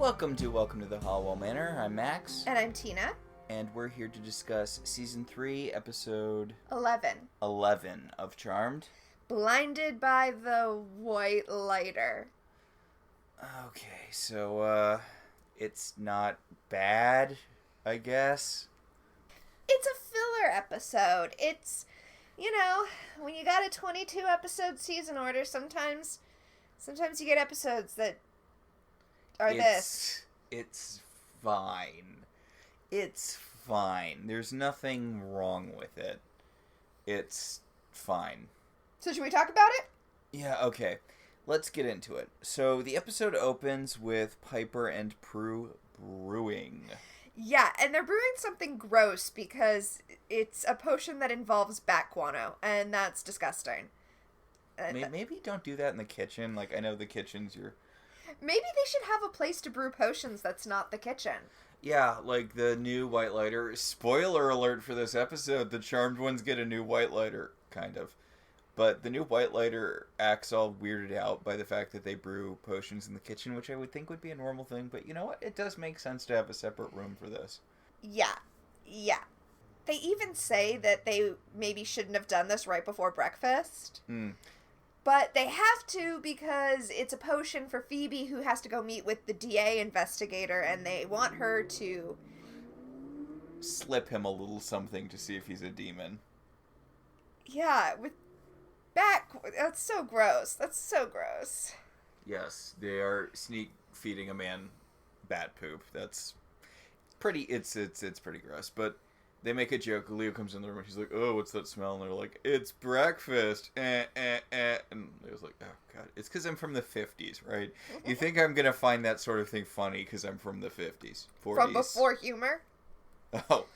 Welcome to the Halliwell Manor. I'm Max. And I'm Tina. And we're here to discuss Season 3, Episode 11 of Charmed. Blinded by the Whitelighter. Okay, so, it's not bad, I guess. It's a filler episode. It's, when you got a 22-episode season order, sometimes you get episodes that are this. It's fine. It's fine. There's nothing wrong with it. It's fine. So should we talk about it? Yeah, okay. Let's get into it. So the episode opens with Piper and Prue brewing. Yeah, and they're brewing something gross because it's a potion that involves bat guano, and that's disgusting. Maybe don't do that in the kitchen. Like, I know the kitchen's your... Maybe they should have a place to brew potions that's not the kitchen. Yeah, like the new Whitelighter. Spoiler alert for this episode, the Charmed ones get a new Whitelighter, kind of. But the new Whitelighter acts all weirded out by the fact that they brew potions in the kitchen, which I would think would be a normal thing. But you know what? It does make sense to have a separate room for this. Yeah. They even say that they maybe shouldn't have done this right before breakfast. But they have to because it's a potion for Phoebe, who has to go meet with the DA investigator, and they want her to... slip him a little something to see if he's a demon. Yeah, with that's so gross. Yes, they are sneak feeding a man bat poop. That's pretty, it's pretty gross, but... They make a joke. Leo comes in the room and he's like, "Oh, what's that smell?" And they're like, "It's breakfast." And Leo's like, "Oh God, it's because I'm from the 50s, right? You think I'm gonna find that sort of thing funny because I'm from the 50s, 40s? From before humor? Oh,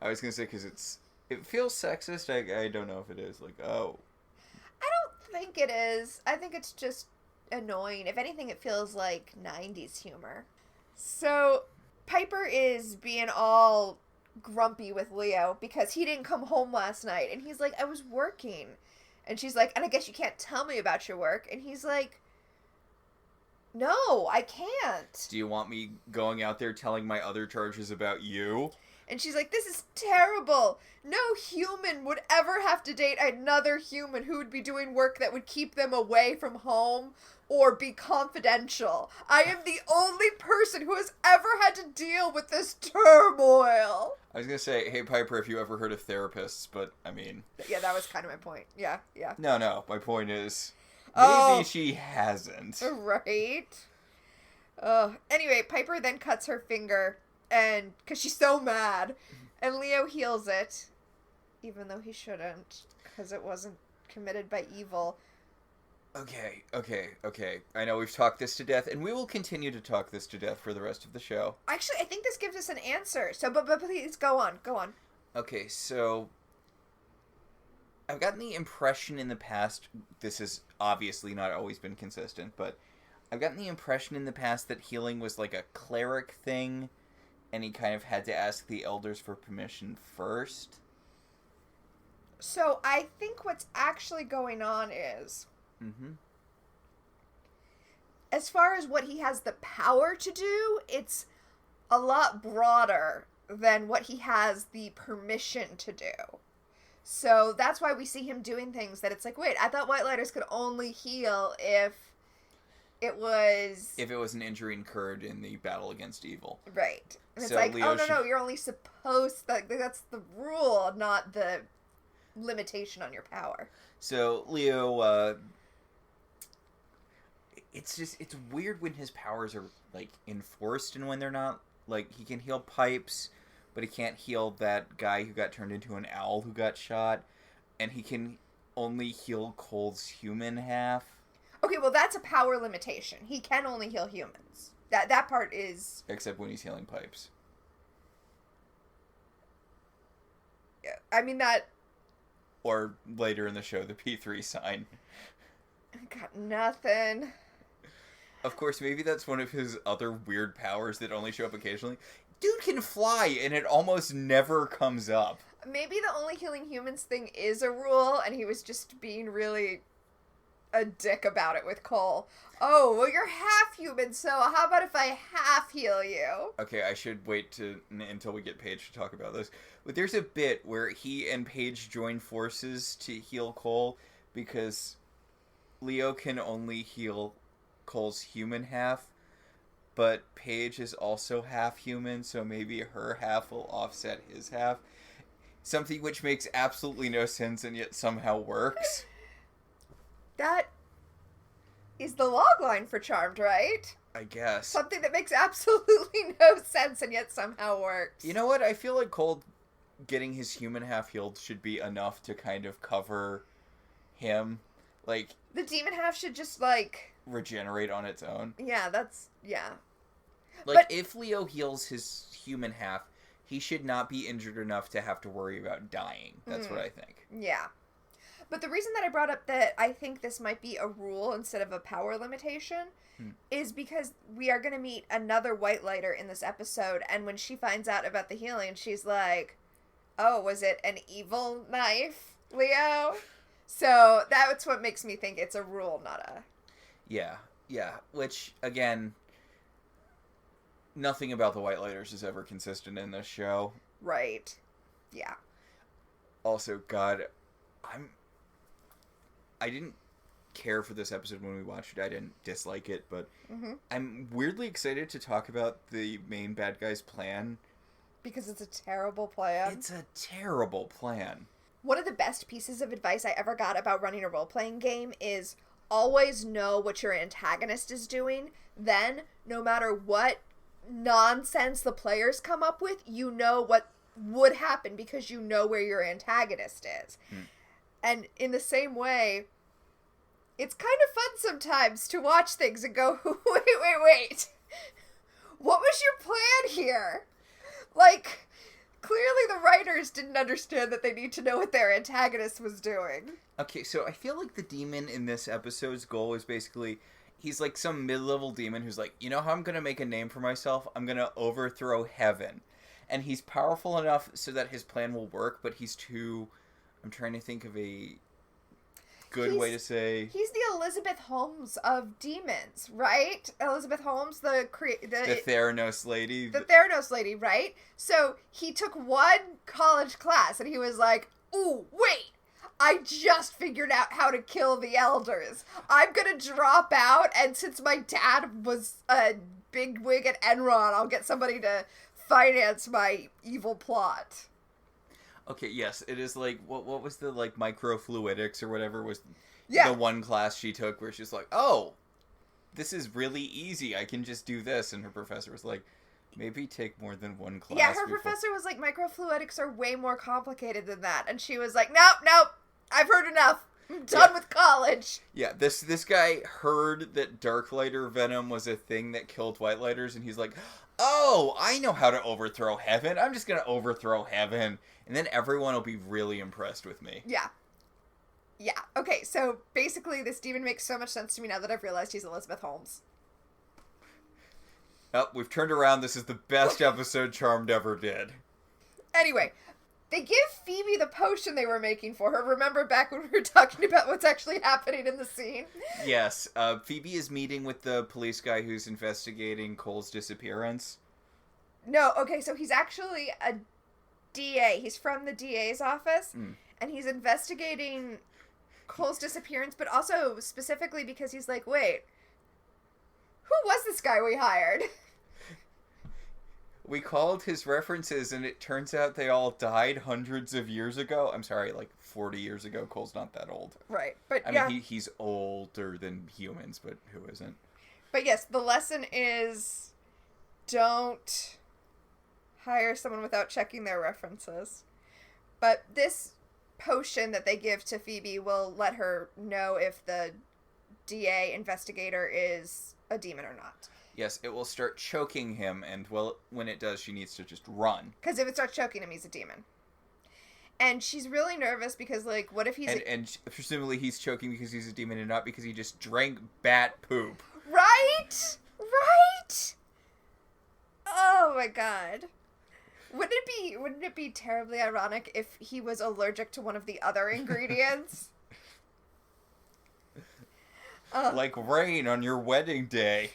I was gonna say because it feels sexist. I don't know if it is. Like, oh, I don't think it is. I think it's just annoying. If anything, it feels like 90s humor. So Piper is being all grumpy with Leo because he didn't come home last night. And he's like, "I was working." And she's like, "And I guess you can't tell me about your work." And he's like, "No, I can't." Do you want me going out there telling my other charges about you? And she's like, "This is terrible. No human would ever have to date another human who would be doing work that would keep them away from home or be confidential. I am the only person who has ever had to deal with this turmoil." I was going to say, hey, Piper, if you ever heard of therapists, but, I mean... Yeah, that was kind of my point. Yeah. No, my point is, maybe she hasn't. Right? Anyway, Piper then cuts her finger, and because she's so mad, and Leo heals it, even though he shouldn't, because it wasn't committed by evil. Okay. I know we've talked this to death, and we will continue to talk this to death for the rest of the show. Actually, I think this gives us an answer. So, but please, go on. Okay, so... I've gotten the impression in the past, this has obviously not always been consistent, but I've gotten the impression in the past that healing was like a cleric thing, and he kind of had to ask the elders for permission first. So, I think what's actually going on is... as far as what he has the power to do, it's a lot broader than what he has the permission to do. So that's why we see him doing things that it's like, wait, I thought Whitelighters could only heal if it was... If it was an injury incurred in the battle against evil. Right. And it's so like, Leo no, you're only supposed... That's the rule, not the limitation on your power. So Leo... It's weird when his powers are, like, enforced and when they're not. Like, he can heal pipes, but he can't heal that guy who got turned into an owl who got shot. And he can only heal Cole's human half. Okay, well, that's a power limitation. He can only heal humans. That part is... Except when he's healing pipes. Yeah, I mean, that... Or later in the show, the P3 sign. I got nothing. Of course, maybe that's one of his other weird powers that only show up occasionally. Dude can fly, and it almost never comes up. Maybe the only healing humans thing is a rule, and he was just being really a dick about it with Cole. Oh, well, you're half human, so how about if I half heal you? Okay, I should wait until we get Paige to talk about this. But there's a bit where he and Paige join forces to heal Cole because Leo can only heal Cole's human half, but Paige is also half human, so maybe her half will offset his half. Something which makes absolutely no sense and yet somehow works. That is the logline for Charmed, right? I guess. Something that makes absolutely no sense and yet somehow works. You know what? I feel like Cole getting his human half healed should be enough to kind of cover him. Like, the demon half should just, like... regenerate on its own. Yeah, that's... yeah. Like, if Leo heals his human half, he should not be injured enough to have to worry about dying. That's what I think. Yeah. But the reason that I brought up that I think this might be a rule instead of a power limitation is because we are going to meet another Whitelighter in this episode, and when she finds out about the healing, she's like, oh, was it an evil knife, Leo? So that's what makes me think it's a rule, not a... Yeah. Which, again, nothing about the Whitelighters is ever consistent in this show. Right. Yeah. Also, God, I didn't care for this episode when we watched it. I didn't dislike it, but I'm weirdly excited to talk about the main bad guy's plan. Because it's a terrible plan. It's a terrible plan. One of the best pieces of advice I ever got about running a role-playing game is always know what your antagonist is doing. Then, no matter what nonsense the players come up with, you know what would happen because you know where your antagonist is. And in the same way, it's kind of fun sometimes to watch things and go, wait. What was your plan here? Like, clearly the writers didn't understand that they need to know what their antagonist was doing. Okay, so I feel like the demon in this episode's goal is basically, he's like some mid-level demon who's like, you know how I'm going to make a name for myself? I'm going to overthrow heaven. And he's powerful enough so that his plan will work, but he's too... I'm trying to think of a good way to say... He's the Elizabeth Holmes of demons, right? Elizabeth Holmes, the Theranos lady. The Theranos lady, right? So he took one college class and he was like, ooh, wait! I just figured out how to kill the elders. I'm gonna drop out, and since my dad was a bigwig at Enron, I'll get somebody to finance my evil plot. Okay, yes, it is like, what was the, like, microfluidics or whatever was the one class she took where she's like, oh, this is really easy, I can just do this, and her professor was like, maybe take more than one class. Yeah, her professor was like, microfluidics are way more complicated than that, and she was like, nope, I've heard enough. I'm done with college. Yeah, this guy heard that Darklighter venom was a thing that killed Whitelighters, and he's like, oh, I know how to overthrow heaven. I'm just going to overthrow heaven. And then everyone will be really impressed with me. Yeah. Okay, so basically this demon makes so much sense to me now that I've realized he's Elizabeth Holmes. Oh, we've turned around. This is the best episode Charmed ever did. Anyway, they give Phoebe the potion they were making for her. Remember back when we were talking about what's actually happening in the scene? Yes. Phoebe is meeting with the police guy who's investigating Cole's disappearance. No, okay, so he's actually a DA. He's from the DA's office, and he's investigating Cole's disappearance, but also specifically because he's like, wait, who was this guy we hired? We called his references, and it turns out they all died hundreds of years ago. I'm sorry, like 40 years ago. Cole's not that old. Right, but I mean, he's older than humans, but who isn't? But yes, the lesson is don't hire someone without checking their references. But this potion that they give to Phoebe will let her know if the DA investigator is a demon or not. Yes, it will start choking him, and when it does, she needs to just run. Because if it starts choking him, he's a demon. And she's really nervous because, like, what if he's... And presumably he's choking because he's a demon and not because he just drank bat poop. Right? Oh my god. Wouldn't it be terribly ironic if he was allergic to one of the other ingredients? Like rain on your wedding day.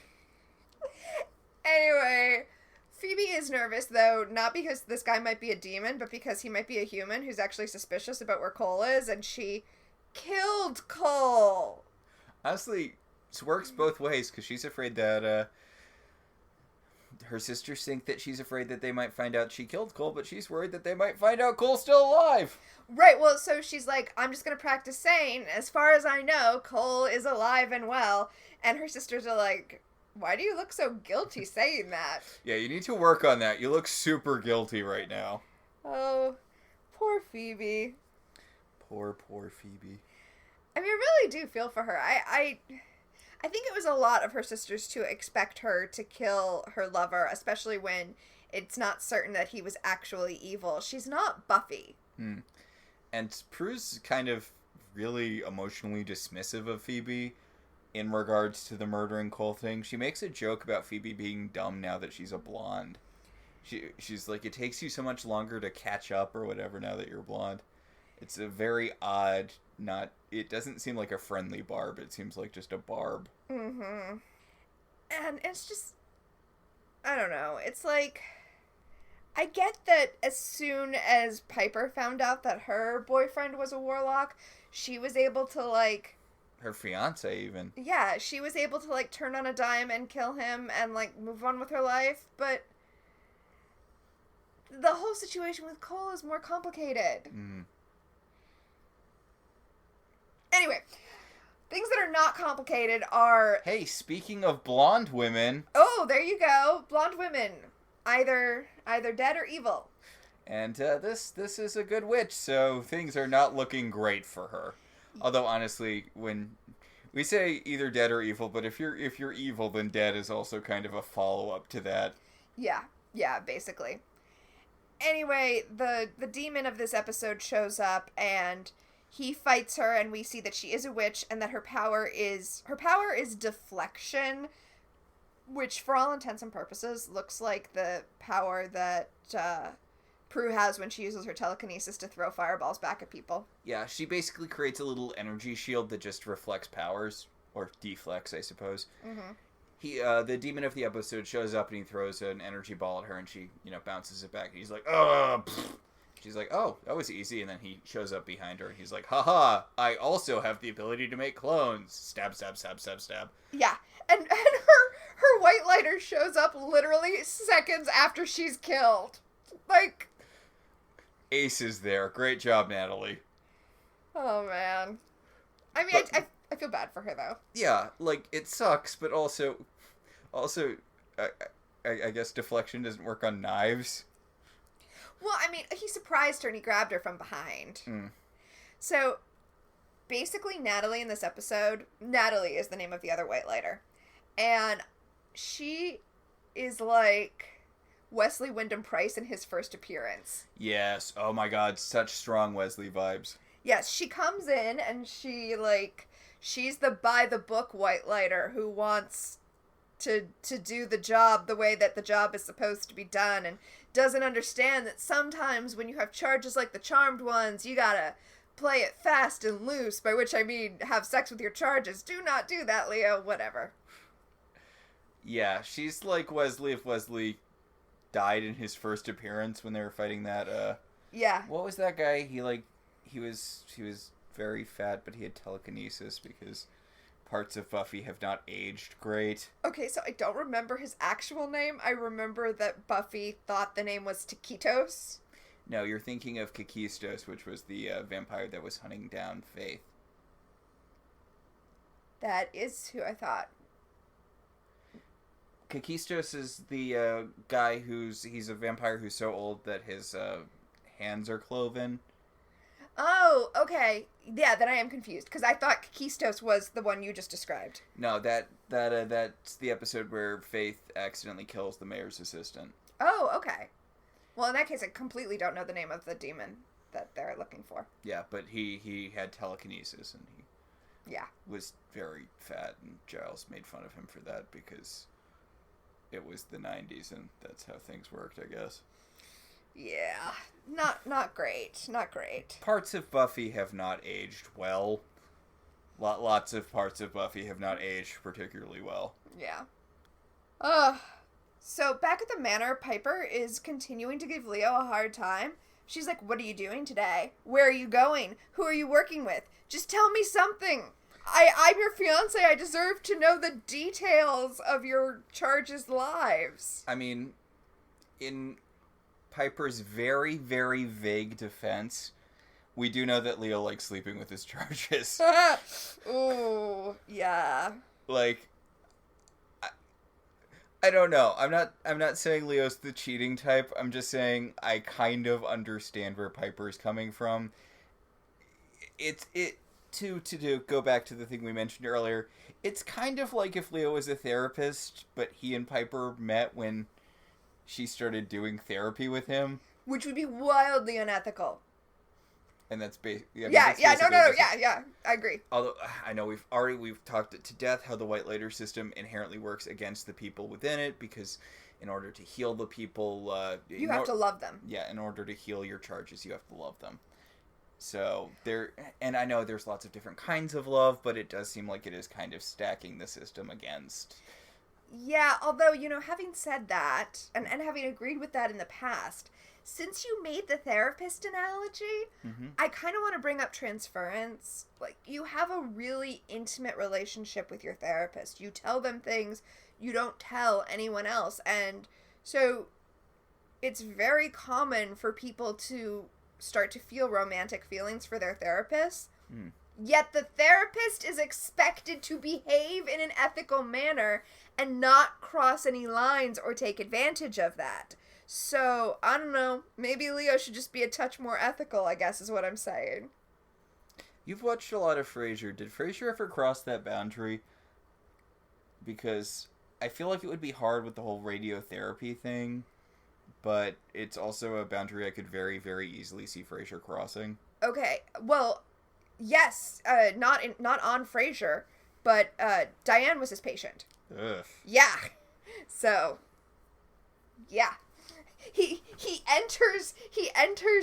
Anyway, Phoebe is nervous, though, not because this guy might be a demon, but because he might be a human who's actually suspicious about where Cole is, and she killed Cole. Honestly, this works both ways, because she's afraid that, her sisters think that she's afraid that they might find out she killed Cole, but she's worried that they might find out Cole's still alive. Right, well, so she's like, I'm just going to practice saying, as far as I know, Cole is alive and well. And her sisters are like, why do you look so guilty saying that? Yeah, you need to work on that. You look super guilty right now. Oh, poor Phoebe. Poor Phoebe. I mean, I really do feel for her. I think it was a lot of her sisters to expect her to kill her lover, especially when it's not certain that he was actually evil. She's not Buffy. And Prue's kind of really emotionally dismissive of Phoebe in regards to the murdering Cole thing. She makes a joke about Phoebe being dumb now that she's a blonde. She's like, it takes you so much longer to catch up or whatever now that you're blonde. It's a very odd, it doesn't seem like a friendly Barb. It seems like just a Barb. Mm-hmm. And it's just, I don't know. It's like, I get that as soon as Piper found out that her boyfriend was a warlock, she was able to, like... Her fiancé, even. Yeah, she was able to, like, turn on a dime and kill him and, like, move on with her life, but the whole situation with Cole is more complicated. Anyway, things that are not complicated are... Hey, speaking of blonde women... Oh, there you go. Blonde women. Either dead or evil. And this is a good witch, so things are not looking great for her. Although honestly, when we say either dead or evil, but if you're evil, then dead is also kind of a follow-up to that. Yeah, basically. Anyway, the demon of this episode shows up and he fights her, and we see that she is a witch and that her power is deflection, which, for all intents and purposes, looks like the power that Prue has when she uses her telekinesis to throw fireballs back at people. Yeah, she basically creates a little energy shield that just reflects powers, or deflects, I suppose. The demon of the episode shows up and he throws an energy ball at her, and she, bounces it back. And he's like, "Oh!" She's like, "Oh, that was easy." And then he shows up behind her, and he's like, "Haha! I also have the ability to make clones." Stab, stab, stab, stab, stab. Yeah, and her Whitelighter shows up literally seconds after she's killed. Like, Ace is there. Great job, Natalie. oh man. I mean, I feel bad for her though. Yeah, like, it sucks, but also, I guess deflection doesn't work on knives. Well, I mean, he surprised her and he grabbed her from behind. So, basically, Natalie in this episode, Natalie is the name of the other Whitelighter, and she is like Wesley Wyndham-Pryce in his first appearance. Yes. Oh my god, such strong Wesley vibes. Yes, she comes in and she's the by-the-book Whitelighter who wants to do the job the way that the job is supposed to be done, and doesn't understand that sometimes when you have charges like the Charmed ones, you gotta play it fast and loose, by which I mean have sex with your charges. Do not do that, Leo. Whatever. Yeah, she's like Wesley if Wesley died in his first appearance when they were fighting that, Yeah. What was that guy? He was very fat, but he had telekinesis because parts of Buffy have not aged great. Okay, so I don't remember his actual name. I remember that Buffy thought the name was Taquitos. No, you're thinking of Kakistos, which was the vampire that was hunting down Faith. That is who I thought. Kakistos is the guy he's a vampire who's so old that his hands are cloven. Oh, okay. Yeah, then I am confused, because I thought Kakistos was the one you just described. No, that's the episode where Faith accidentally kills the mayor's assistant. Oh, okay. Well, in that case, I completely don't know the name of the demon that they're looking for. Yeah, but he had telekinesis, and he was very fat, and Giles made fun of him for that because it was the 90s, and that's how things worked, I guess. Yeah, not great. Not great. Parts of Buffy have not aged well. Lots of parts of Buffy have not aged particularly well. Yeah. So back at the Manor, Piper is continuing to give Leo a hard time. She's like, "What are you doing today? Where are you going? Who are you working with? Just tell me something. I'm your fiance. I deserve to know the details of your charges' lives." I mean, in Piper's very, very vague defense, we do know that Leo likes sleeping with his charges. Ooh, yeah. Like, I don't know. I'm not saying Leo's the cheating type. I'm just saying I kind of understand where Piper's coming from. To go back to the thing we mentioned earlier, it's kind of like if Leo was a therapist, but he and Piper met when she started doing therapy with him. Which would be wildly unethical. And that's basically... No, I agree. Although, I know we've talked it to death how the Whitelighter system inherently works against the people within it, because in order to heal the people... you have to love them. Yeah, in order to heal your charges, you have to love them. So, and I know there's lots of different kinds of love, but it does seem like it is kind of stacking the system against... Yeah, although, having said that, and having agreed with that in the past... Since you made the therapist analogy, I kind of want to bring up transference. Like, you have a really intimate relationship with your therapist. You tell them things you don't tell anyone else. And so it's very common for people to start to feel romantic feelings for their therapist. Yet the therapist is expected to behave in an ethical manner and not cross any lines or take advantage of that. So, I don't know, maybe Leo should just be a touch more ethical, I guess is what I'm saying. You've watched a lot of Frasier. Did Frasier ever cross that boundary? Because I feel like it would be hard with the whole radiotherapy thing, but it's also a boundary I could very, very easily see Frasier crossing. Okay, well, yes, not on Frasier, but Diane was his patient. Ugh. Yeah. So, yeah. He enters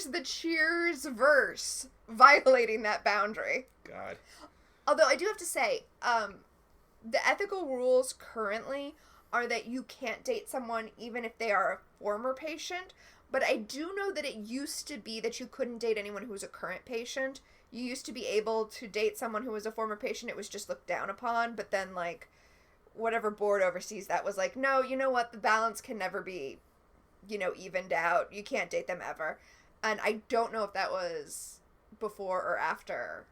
the Cheers verse, violating that boundary. God. Although I do have to say, the ethical rules currently are that you can't date someone even if they are a former patient. But I do know that it used to be that you couldn't date anyone who was a current patient. You used to be able to date someone who was a former patient. It was just looked down upon. But then, like, whatever board oversees that was like, no, you know what? The balance can never be, evened out. You can't date them ever. And I don't know if that was before or after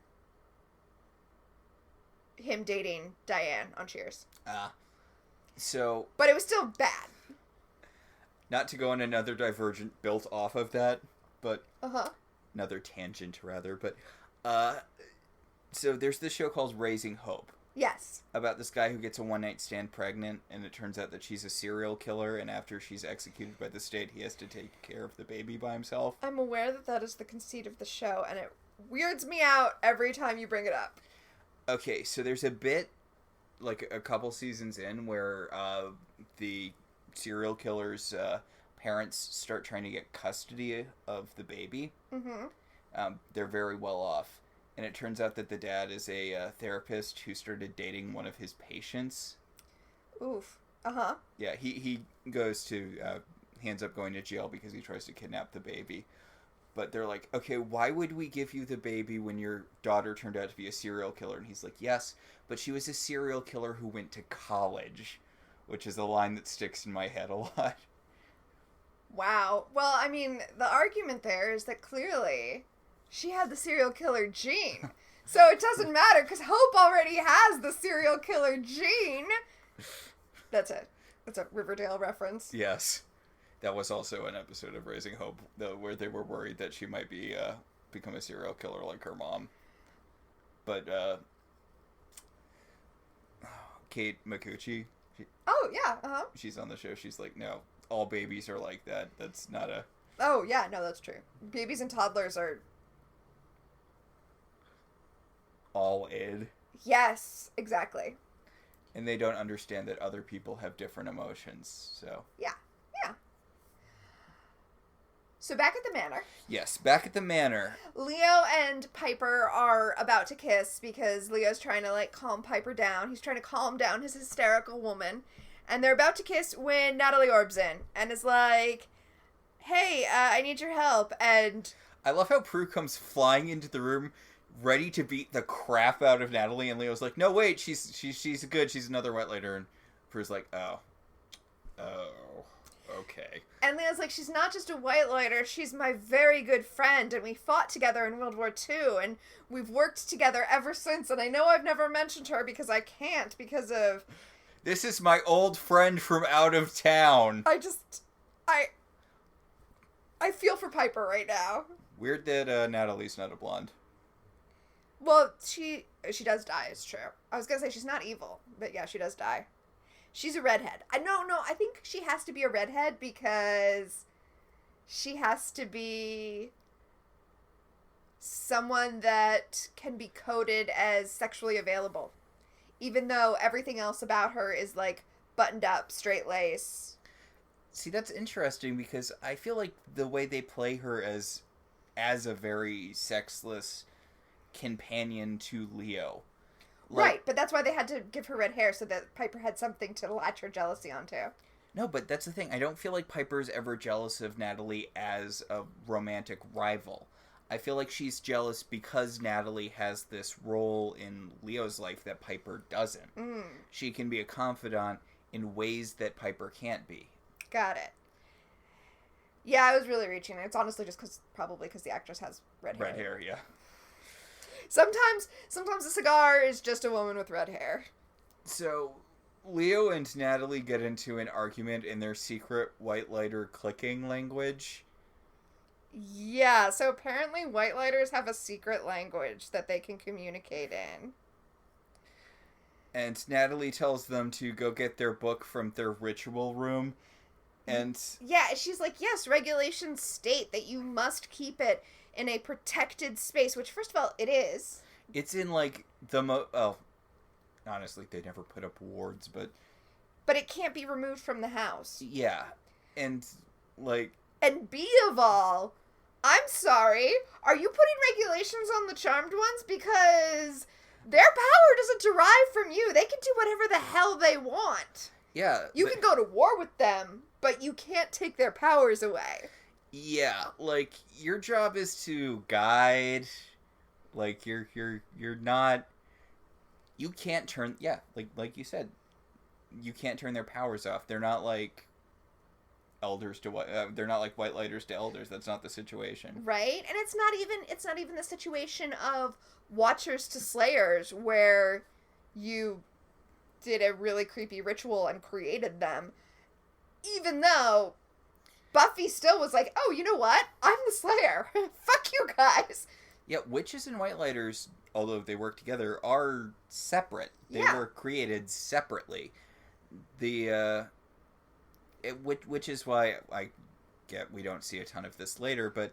him dating Diane on Cheers. So... But it was still bad. Not to go on another divergent built off of that, but... Uh-huh. Another tangent, rather, but... So there's this show called Raising Hope. Yes. About this guy who gets a one-night stand pregnant, and it turns out that she's a serial killer, and after she's executed by the state, he has to take care of the baby by himself. I'm aware that that is the conceit of the show, and it weirds me out every time you bring it up. Okay, so there's a bit, like a couple seasons in, where the serial killer's parents start trying to get custody of the baby. Mm-hmm. They're very well off. And it turns out that the dad is a therapist who started dating one of his patients. Oof. Uh-huh. Yeah, he goes to... he ends up going to jail because he tries to kidnap the baby. But they're like, okay, why would we give you the baby when your daughter turned out to be a serial killer? And he's like, yes, but she was a serial killer who went to college. Which is a line that sticks in my head a lot. Wow. Well, I mean, the argument there is that clearly... she had the serial killer gene. So it doesn't matter, because Hope already has the serial killer gene. That's it. That's a Riverdale reference. Yes. That was also an episode of Raising Hope, though, where they were worried that she might be become a serial killer like her mom. But, Kate Micucci. Oh, yeah, uh-huh. She's on the show. She's like, no, all babies are like that. That's not a... Oh, yeah, no, that's true. Babies and toddlers are... all id. Yes, exactly. And they don't understand that other people have different emotions, so... Yeah. So back at the manor. Yes, back at the manor. Leo and Piper are about to kiss because Leo's trying to, like, calm Piper down. He's trying to calm down his hysterical woman. And they're about to kiss when Natalie orbs in and is like, hey, I need your help. And I love how Prue comes flying into the room, ready to beat the crap out of Natalie, and Leo's like, no, wait, she's good, she's another Whitelighter. And Prue's like, oh, okay. And Leo's like, she's not just a Whitelighter, she's my very good friend, and we fought together in World War II, and we've worked together ever since, and I know I've never mentioned her because I can't, because of... This is my old friend from out of town. I feel for Piper right now. Weird that Natalie's not a blonde. Well, she does die, it's true. I was gonna say she's not evil, but yeah, she does die. She's a redhead. I think she has to be a redhead because she has to be someone that can be coded as sexually available. Even though everything else about her is, like, buttoned up, straight lace. See, that's interesting because I feel like the way they play her as a very sexless companion to Leo. Like, right, but that's why they had to give her red hair so that Piper had something to latch her jealousy onto. No, but that's the thing. I don't feel like Piper's ever jealous of Natalie as a romantic rival. I feel like she's jealous because Natalie has this role in Leo's life that Piper doesn't. Mm. She can be a confidant in ways that Piper can't be. Got it. Yeah, I was really reaching. It's honestly just probably because the actress has red hair. Red hair, yeah. Sometimes a cigar is just a woman with red hair. So, Leo and Natalie get into an argument in their secret Whitelighter clicking language. Yeah, so apparently Whitelighters have a secret language that they can communicate in. And Natalie tells them to go get their book from their ritual room. And yeah, she's like, yes, regulations state that you must keep it in a protected space, which, first of all, it is. It's in, like, honestly, they never put up wards, but... But it can't be removed from the house. Yeah. And, like... And B of all, I'm sorry, are you putting regulations on the Charmed ones? Because their power doesn't derive from you. They can do whatever the hell they want. Yeah. You can go to war with them, but you can't take their powers away. Yeah, like, your job is to guide, like, you're not, you can't turn, yeah, like you said, you can't turn their powers off. They're not like elders to, they're not like Whitelighters to elders. That's not the situation. Right? And it's not even the situation of Watchers to Slayers, where you did a really creepy ritual and created them, even though Buffy still was like, oh, you know what? I'm the Slayer. Fuck you guys. Yeah, witches and Whitelighters, although they work together, are separate. They were created separately. Which is why we don't see a ton of this later, but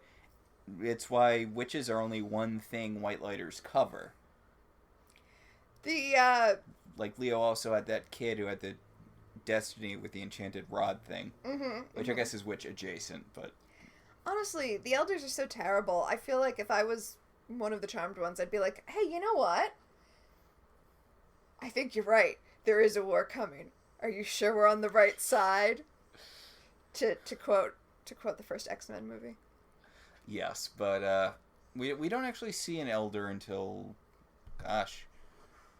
it's why witches are only one thing Whitelighters cover. Like, Leo also had that kid who had the Destiny with the enchanted rod thing, which I guess is witch adjacent, but honestly, the elders are so terrible. I feel like if I was one of the Charmed ones, I'd be like, hey, you know what? I think you're right. There is a war coming. Are you sure we're on the right side? To quote the first X-Men movie. Yes, but we don't actually see an elder until, gosh,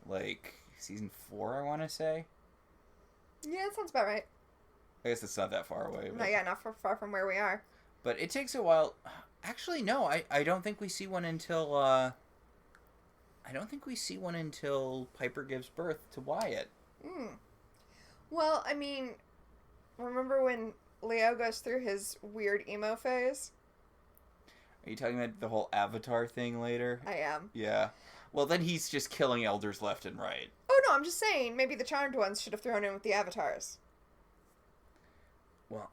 like season 4, I want to say. Yeah, that sounds about right. I guess it's not that far away. But... not far from where we are. But it takes a while. Actually, no, I don't think we see one until, I don't think we see one until Piper gives birth to Wyatt. Well, I mean, remember when Leo goes through his weird emo phase? Are you talking about the whole Avatar thing later? I am. Yeah. Well, then he's just killing elders left and right. Oh, no, I'm just saying, maybe the Charmed ones should have thrown in with the Avatars. Well,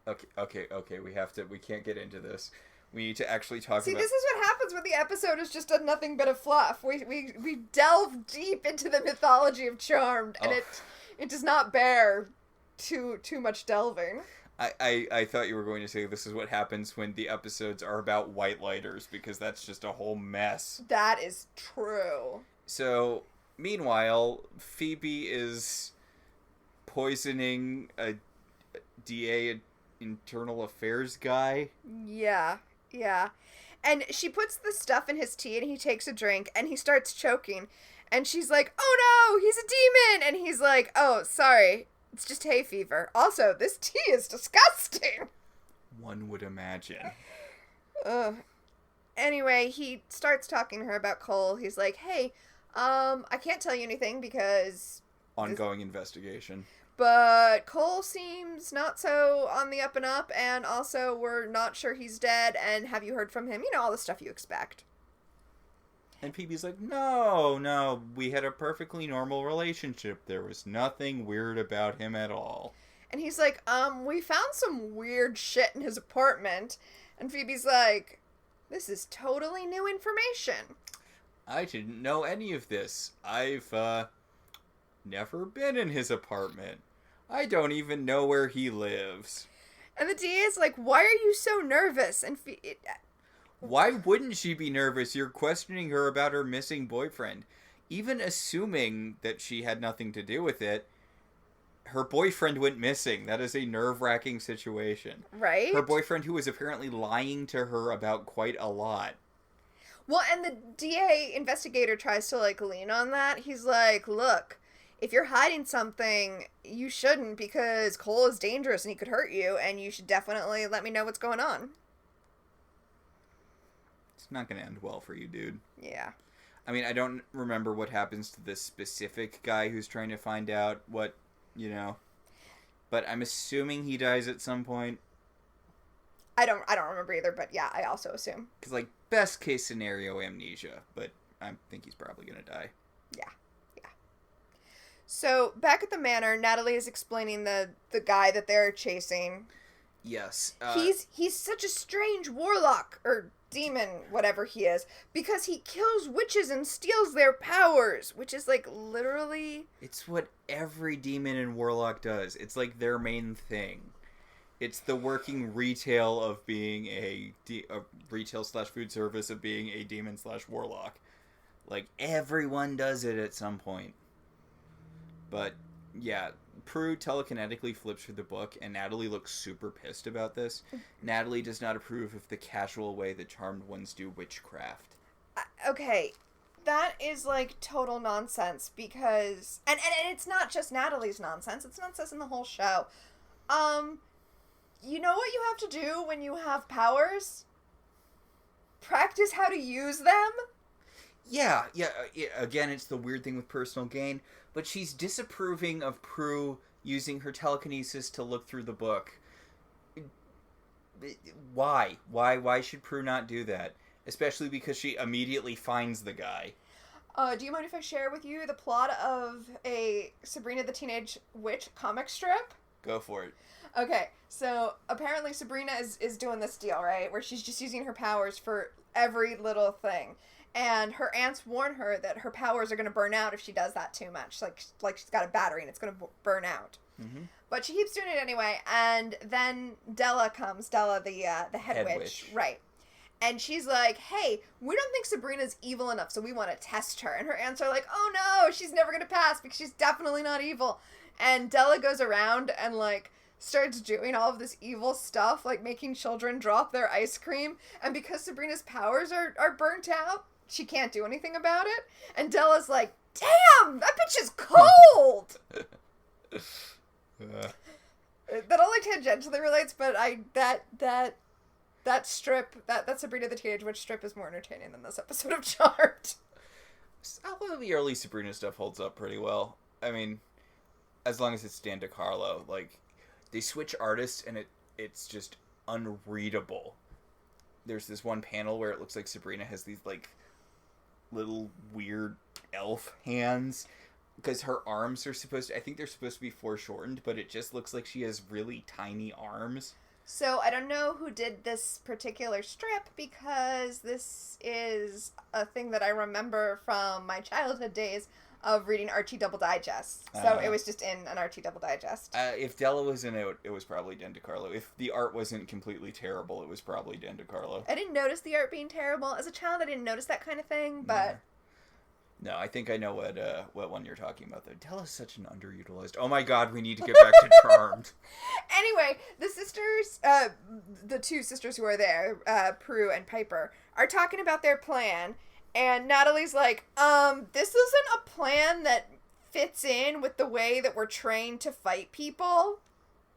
okay, we can't get into this. We need to actually talk about... See, this is what happens when the episode is just nothing but a fluff. We delve deep into the mythology of Charmed, and it does not bear too much delving. I thought you were going to say this is what happens when the episodes are about Whitelighters, because that's just a whole mess. That is true. So, meanwhile, Phoebe is poisoning a DA internal affairs guy. Yeah, yeah. And she puts the stuff in his tea and he takes a drink and he starts choking. And she's like, oh no, he's a demon! And he's like, oh, sorry, it's just hay fever. Also, this tea is disgusting! One would imagine. Ugh. Anyway, he starts talking to her about Cole. He's like, hey, I can't tell you anything because... Ongoing investigation. But Cole seems not so on the up and up, and also we're not sure he's dead, and have you heard from him? You know, all the stuff you expect. And Phoebe's like, no, we had a perfectly normal relationship. There was nothing weird about him at all. And he's like, we found some weird shit in his apartment. And Phoebe's like, this is totally new information. I didn't know any of this. I've, never been in his apartment. I don't even know where he lives. And the DA is like, why are you so nervous? And why wouldn't she be nervous? You're questioning her about her missing boyfriend. Even assuming that she had nothing to do with it, her boyfriend went missing. That is a nerve-wracking situation. Right? Her boyfriend, who was apparently lying to her about quite a lot. Well, and the DA investigator tries to, like, lean on that. He's like, look, if you're hiding something, you shouldn't, because Cole is dangerous and he could hurt you, and you should definitely let me know what's going on. It's not going to end well for you, dude. Yeah. I mean, I don't remember what happens to this specific guy who's trying to find out what, you know. But I'm assuming he dies at some point. I don't remember either, but yeah, I also assume. Because, like, best case scenario, amnesia. But I think he's probably going to die. Yeah. So, back at the manor, Natalie is explaining the guy that they're chasing. Yes. He's such a strange warlock, or demon, whatever he is, because he kills witches and steals their powers, which is, like, literally... It's what every demon and warlock does. It's, like, their main thing. It's the working retail of being a retail/food service of being a demon/warlock. Like, everyone does it at some point. But, yeah, Prue telekinetically flips through the book, and Natalie looks super pissed about this. Natalie does not approve of the casual way that charmed ones do witchcraft. Okay, that is, like, total nonsense, because... And it's not just Natalie's nonsense, it's nonsense in the whole show. You know what you have to do when you have powers? Practice how to use them? Yeah, again, it's the weird thing with personal gain, but she's disapproving of Prue using her telekinesis to look through the book. Why? Why should Prue not do that? Especially because she immediately finds the guy. Do you mind if I share with you the plot of a Sabrina the Teenage Witch comic strip? Go for it. Okay, so apparently Sabrina is doing this deal, right? Where she's just using her powers for every little thing. And her aunts warn her that her powers are going to burn out if she does that too much. Like she's got a battery and it's going to burn out. Mm-hmm. But she keeps doing it anyway. And then Della comes. Della, the head witch. Right. And she's like, hey, we don't think Sabrina's evil enough, so we want to test her. And her aunts are like, oh no, she's never going to pass because she's definitely not evil. And Della goes around and, like, starts doing all of this evil stuff, like making children drop their ice cream. And because Sabrina's powers are burnt out, she can't do anything about it. And Della's like, damn, that bitch is cold! That only tangentially relates, but that strip, that Sabrina the Teenage Witch strip is more entertaining than this episode of Charmed. All of the early Sabrina stuff holds up pretty well. I mean, as long as it's Dan DeCarlo. Like, they switch artists and it's just unreadable. There's this one panel where it looks like Sabrina has these, like, little weird elf hands because her arms are I think they're supposed to be foreshortened, but it just looks like she has really tiny arms. So I don't know who did this particular strip because this is a thing that I remember from my childhood days. of reading Archie Double Digest. So it was just in an Archie Double Digest. If Della was in it, it was probably Dan DeCarlo. If the art wasn't completely terrible, it was probably Dan DeCarlo. I didn't notice the art being terrible. As a child, I didn't notice that kind of thing, but... No, I think I know what one you're talking about, though. Della's such an underutilized... Oh my god, we need to get back to Charmed. Anyway, the sisters, the two sisters who are there, Prue and Piper, are talking about their plan, and Natalie's like, this isn't a plan that fits in with the way that we're trained to fight people.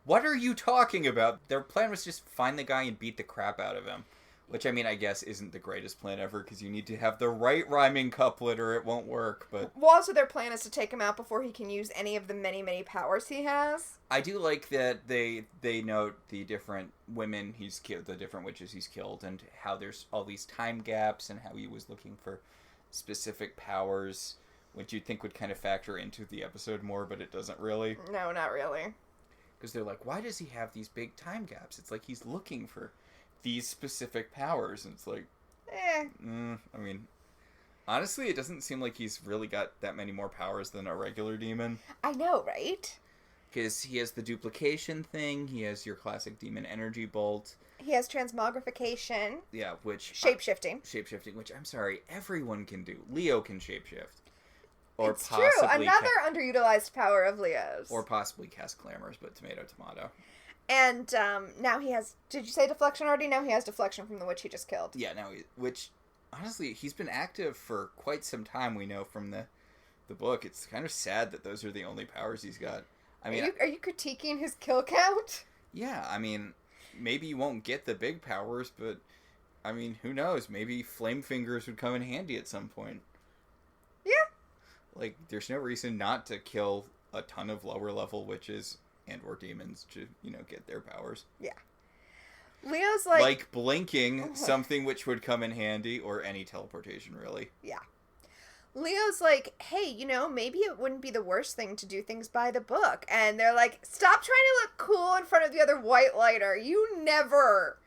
What are you talking about? Their plan was just find the guy and beat the crap out of him. Which, I mean, I guess isn't the greatest plan ever, because you need to have the right rhyming couplet or it won't work, but... Well, also their plan is to take him out before he can use any of the many, many powers he has. I do like that they note the different women he's killed, the different witches he's killed, and how there's all these time gaps, and how he was looking for specific powers, which you'd think would kind of factor into the episode more, but it doesn't really. No, not really. Because they're like, why does he have these big time gaps? It's like he's looking for these specific powers, and it's like, I mean, honestly, it doesn't seem like he's really got that many more powers than a regular demon. I know, right? Because he has the duplication thing, he has your classic demon energy bolt. He has transmogrification. Yeah, which... Shapeshifting. Shapeshifting, which, I'm sorry, everyone can do. Leo can shapeshift. Or it's true, another underutilized power of Leo's. Or possibly cast Clamors, but tomato. And now he has... Did you say deflection already? Now he has deflection from the witch he just killed. Yeah, which, honestly, he's been active for quite some time, we know from the book. It's kind of sad that those are the only powers he's got. I mean... Are you critiquing his kill count? Yeah, I mean, maybe you won't get the big powers, but, I mean, who knows? Maybe Flame Fingers would come in handy at some point. Yeah. Like, there's no reason not to kill a ton of lower level witches and or demons to, get their powers. Yeah. Leo's like... Like blinking, something which would come in handy, or any teleportation, really. Yeah. Leo's like, hey, maybe it wouldn't be the worst thing to do things by the book. And they're like, stop trying to look cool in front of the other Whitelighter. You never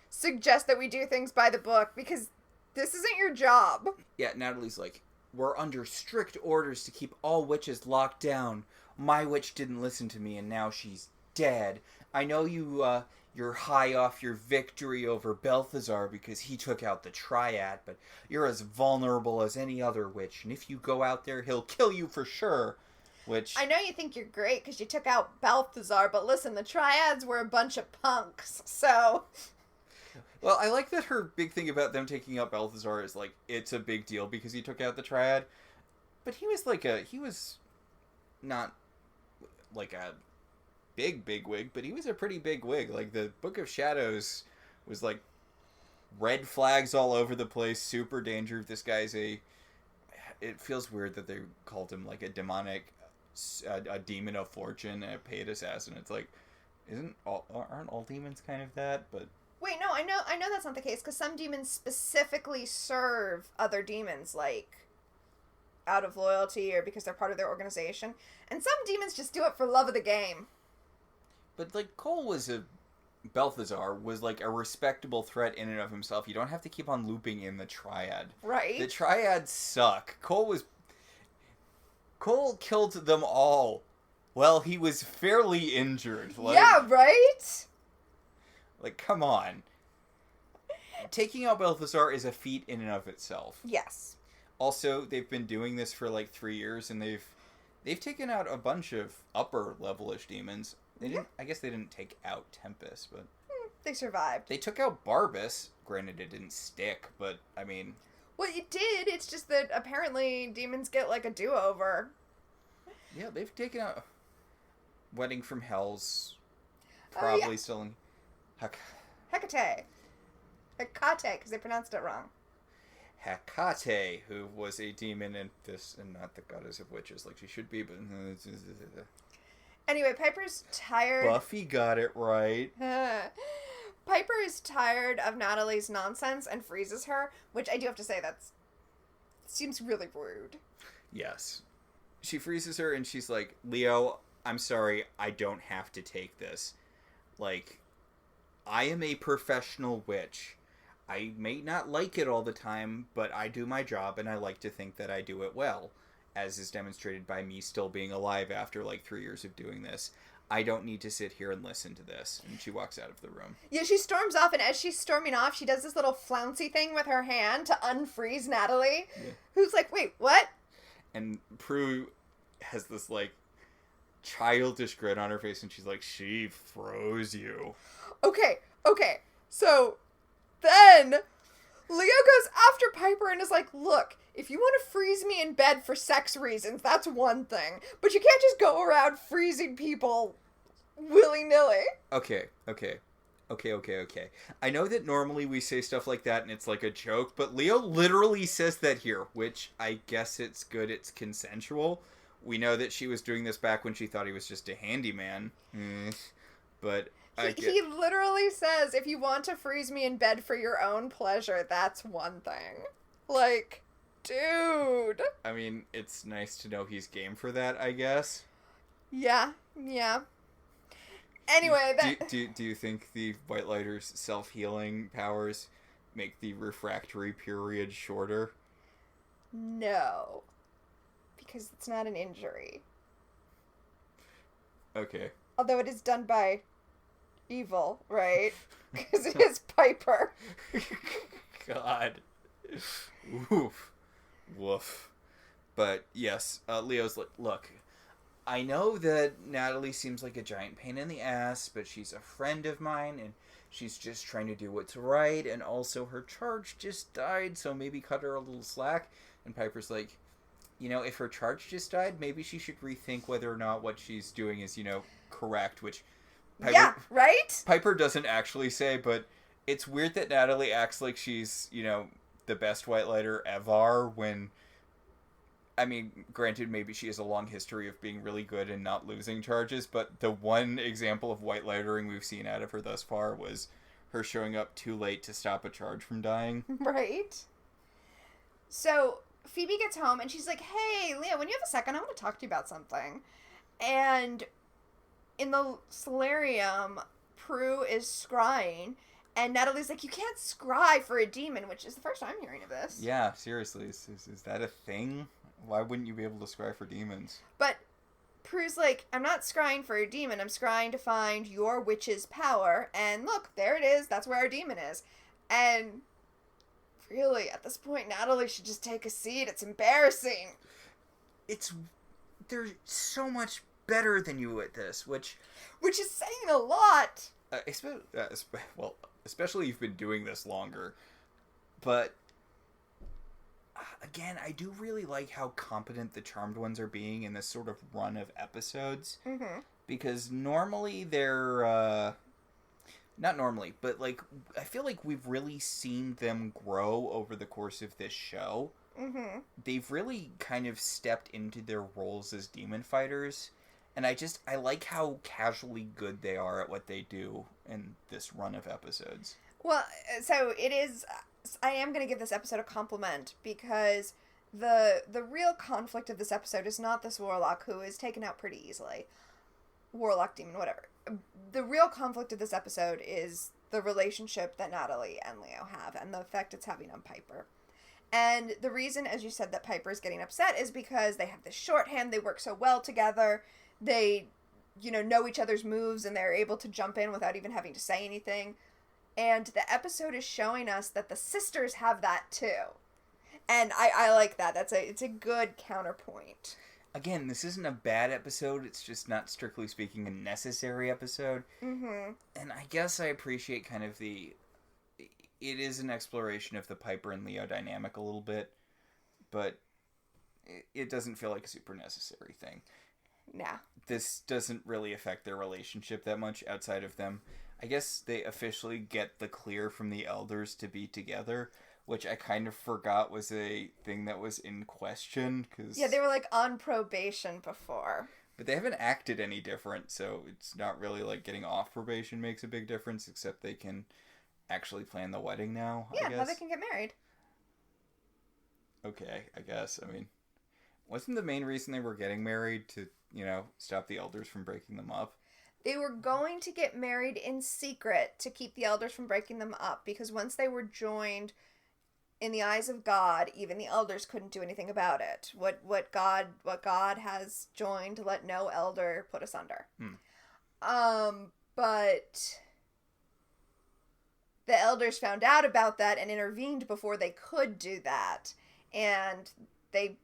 suggest that we do things by the book, because this isn't your job. Yeah, Natalie's like, we're under strict orders to keep all witches locked down. My witch didn't listen to me, and now she's dead. I know you're high off your victory over Balthazar because he took out the Triad, but you're as vulnerable as any other witch, and if you go out there, he'll kill you for sure. Which... I know you think you're great because you took out Balthazar, but listen, the Triads were a bunch of punks, so... Well, I like that her big thing about them taking out Balthazar is, like, it's a big deal because he took out the Triad, but he was not, like, a big wig, but he was a pretty big wig. Like, the Book of Shadows was, like, red flags all over the place, super danger. This guy's it feels weird that they called him, like, a demonic, a demon of fortune, a paid assassin. It's like, aren't all demons kind of that? But... Wait, no, I know that's not the case, because some demons specifically serve other demons, like, out of loyalty or because they're part of their organization. And some demons just do it for love of the game. But, like, Balthazar was, like, a respectable threat in and of himself. You don't have to keep on looping in the Triad. Right. The Triads suck. Cole killed them all. Well, he was fairly injured. Like, yeah, right? Like, come on. Taking out Balthazar is a feat in and of itself. Yes. Also, they've been doing this for, like, 3 years, and they've taken out a bunch of upper level-ish demons. I guess they didn't take out Tempest, but... They survived. They took out Barbas. Granted, it didn't stick, but, I mean... Well, it did. It's just that apparently demons get, like, a do-over. Yeah, they've taken out... Wedding from Hell's probably still in... Hecate, because they pronounced it wrong. Hecate, who was a demon and not the goddess of witches like she should be, but... Anyway, Piper's tired... Buffy got it right. Piper is tired of Natalie's nonsense and freezes her, which I do have to say seems really rude. Yes. She freezes her and she's like, Leo, I'm sorry, I don't have to take this. Like, I am a professional witch. I may not like it all the time, but I do my job and I like to think that I do it well. as is demonstrated by me still being alive after like 3 years of doing this. I don't need to sit here and listen to this. And she walks out of the room. Yeah, she storms off, and as she's storming off, she does this little flouncy thing with her hand to unfreeze Natalie, who's like, wait, what? And Prue has this, like, childish grin on her face, and she's like, she froze you. Okay. So then Leo goes after Piper and is like, look, if you want to freeze me in bed for sex reasons, that's one thing. But you can't just go around freezing people willy-nilly. Okay. I know that normally we say stuff like that and it's like a joke, but Leo literally says that here, which I guess it's good it's consensual. We know that she was doing this back when she thought he was just a handyman. But he literally says, if you want to freeze me in bed for your own pleasure, that's one thing. Like, dude. I mean, it's nice to know he's game for that, I guess. Yeah. Anyway, do you think the Whitelighter's self-healing powers make the refractory period shorter? No. Because it's not an injury. Okay. Although it is done by evil, right? Because it is Piper. God. Oof. Woof. But yes, Leo's like, look, I know that Natalie seems like a giant pain in the ass, but she's a friend of mine, and she's just trying to do what's right, and also her charge just died, so maybe cut her a little slack. And Piper's like, if her charge just died, maybe she should rethink whether or not what she's doing is, correct, which Piper, yeah, right? Piper doesn't actually say, but it's weird that Natalie acts like she's, the best Whitelighter ever when, I mean, granted, maybe she has a long history of being really good and not losing charges, but the one example of Whitelightering we've seen out of her thus far was her showing up too late to stop a charge from dying. Right. So Phoebe gets home and she's like, hey, Leo, when you have a second, I want to talk to you about something. And in the solarium, Prue is scrying, and Natalie's like, you can't scry for a demon, which is the first time I'm hearing of this. Yeah, seriously, is that a thing? Why wouldn't you be able to scry for demons? But Prue's like, I'm not scrying for a demon, I'm scrying to find your witch's power, and look, there it is, that's where our demon is. And really, at this point, Natalie should just take a seat, it's embarrassing. They're so much better than you at this, which is saying a lot. Especially you've been doing this longer. But again, I do really like how competent the Charmed ones are being in this sort of run of episodes. Mm-hmm. Because normally they're not normally, but like I feel like we've really seen them grow over the course of this show. Mm-hmm. They've really kind of stepped into their roles as demon fighters. And I like how casually good they are at what they do in this run of episodes. Well, so it is, I am going to give this episode a compliment, because the real conflict of this episode is not this warlock who is taken out pretty easily. Warlock, demon, whatever. The real conflict of this episode is the relationship that Natalie and Leo have, and the effect it's having on Piper. And the reason, as you said, that Piper is getting upset is because they have this shorthand, they work so well together. They, know each other's moves, and they're able to jump in without even having to say anything. And the episode is showing us that the sisters have that too. And I like that. It's a good counterpoint. Again, this isn't a bad episode. It's just not, strictly speaking, a necessary episode. Mm-hmm. And I guess I appreciate kind of it is an exploration of the Piper and Leo dynamic a little bit. But it doesn't feel like a super necessary thing. Nah. This doesn't really affect their relationship that much outside of them. I guess they officially get the clear from the elders to be together, which I kind of forgot was a thing that was in question. Yeah, they were like on probation before. But they haven't acted any different, so it's not really like getting off probation makes a big difference, except they can actually plan the wedding now, yeah, I guess. how they can get married. Okay, I guess. I mean, wasn't the main reason they were getting married to, stop the elders from breaking them up? They were going to get married in secret to keep the elders from breaking them up, because once they were joined in the eyes of God, even the elders couldn't do anything about it. What God has joined, let no elder put asunder. But the elders found out about that and intervened before they could do that. And they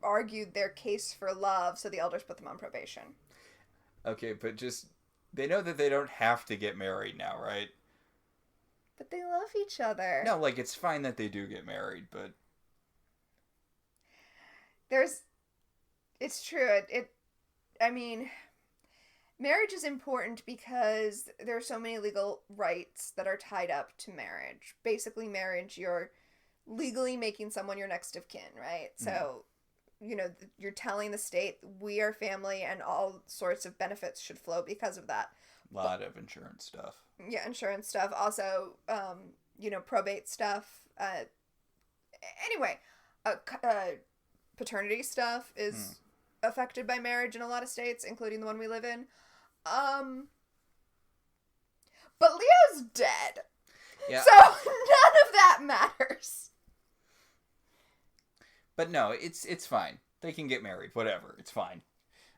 argued their case for love, so the elders put them on probation. Okay, but just... They know that they don't have to get married now, right? But they love each other. No, like, it's fine that they do get married, but... It's true. I mean, marriage is important because there are so many legal rights that are tied up to marriage. Basically, marriage, you're legally making someone your next of kin, right? So, you're telling the state, we are family, and all sorts of benefits should flow because of that. A lot of insurance stuff. Yeah, insurance stuff. Also, probate stuff. Anyway, paternity stuff is affected by marriage in a lot of states, including the one we live in. But Leo's dead. Yeah. So none of that matters. But no, it's fine. They can get married. Whatever. It's fine.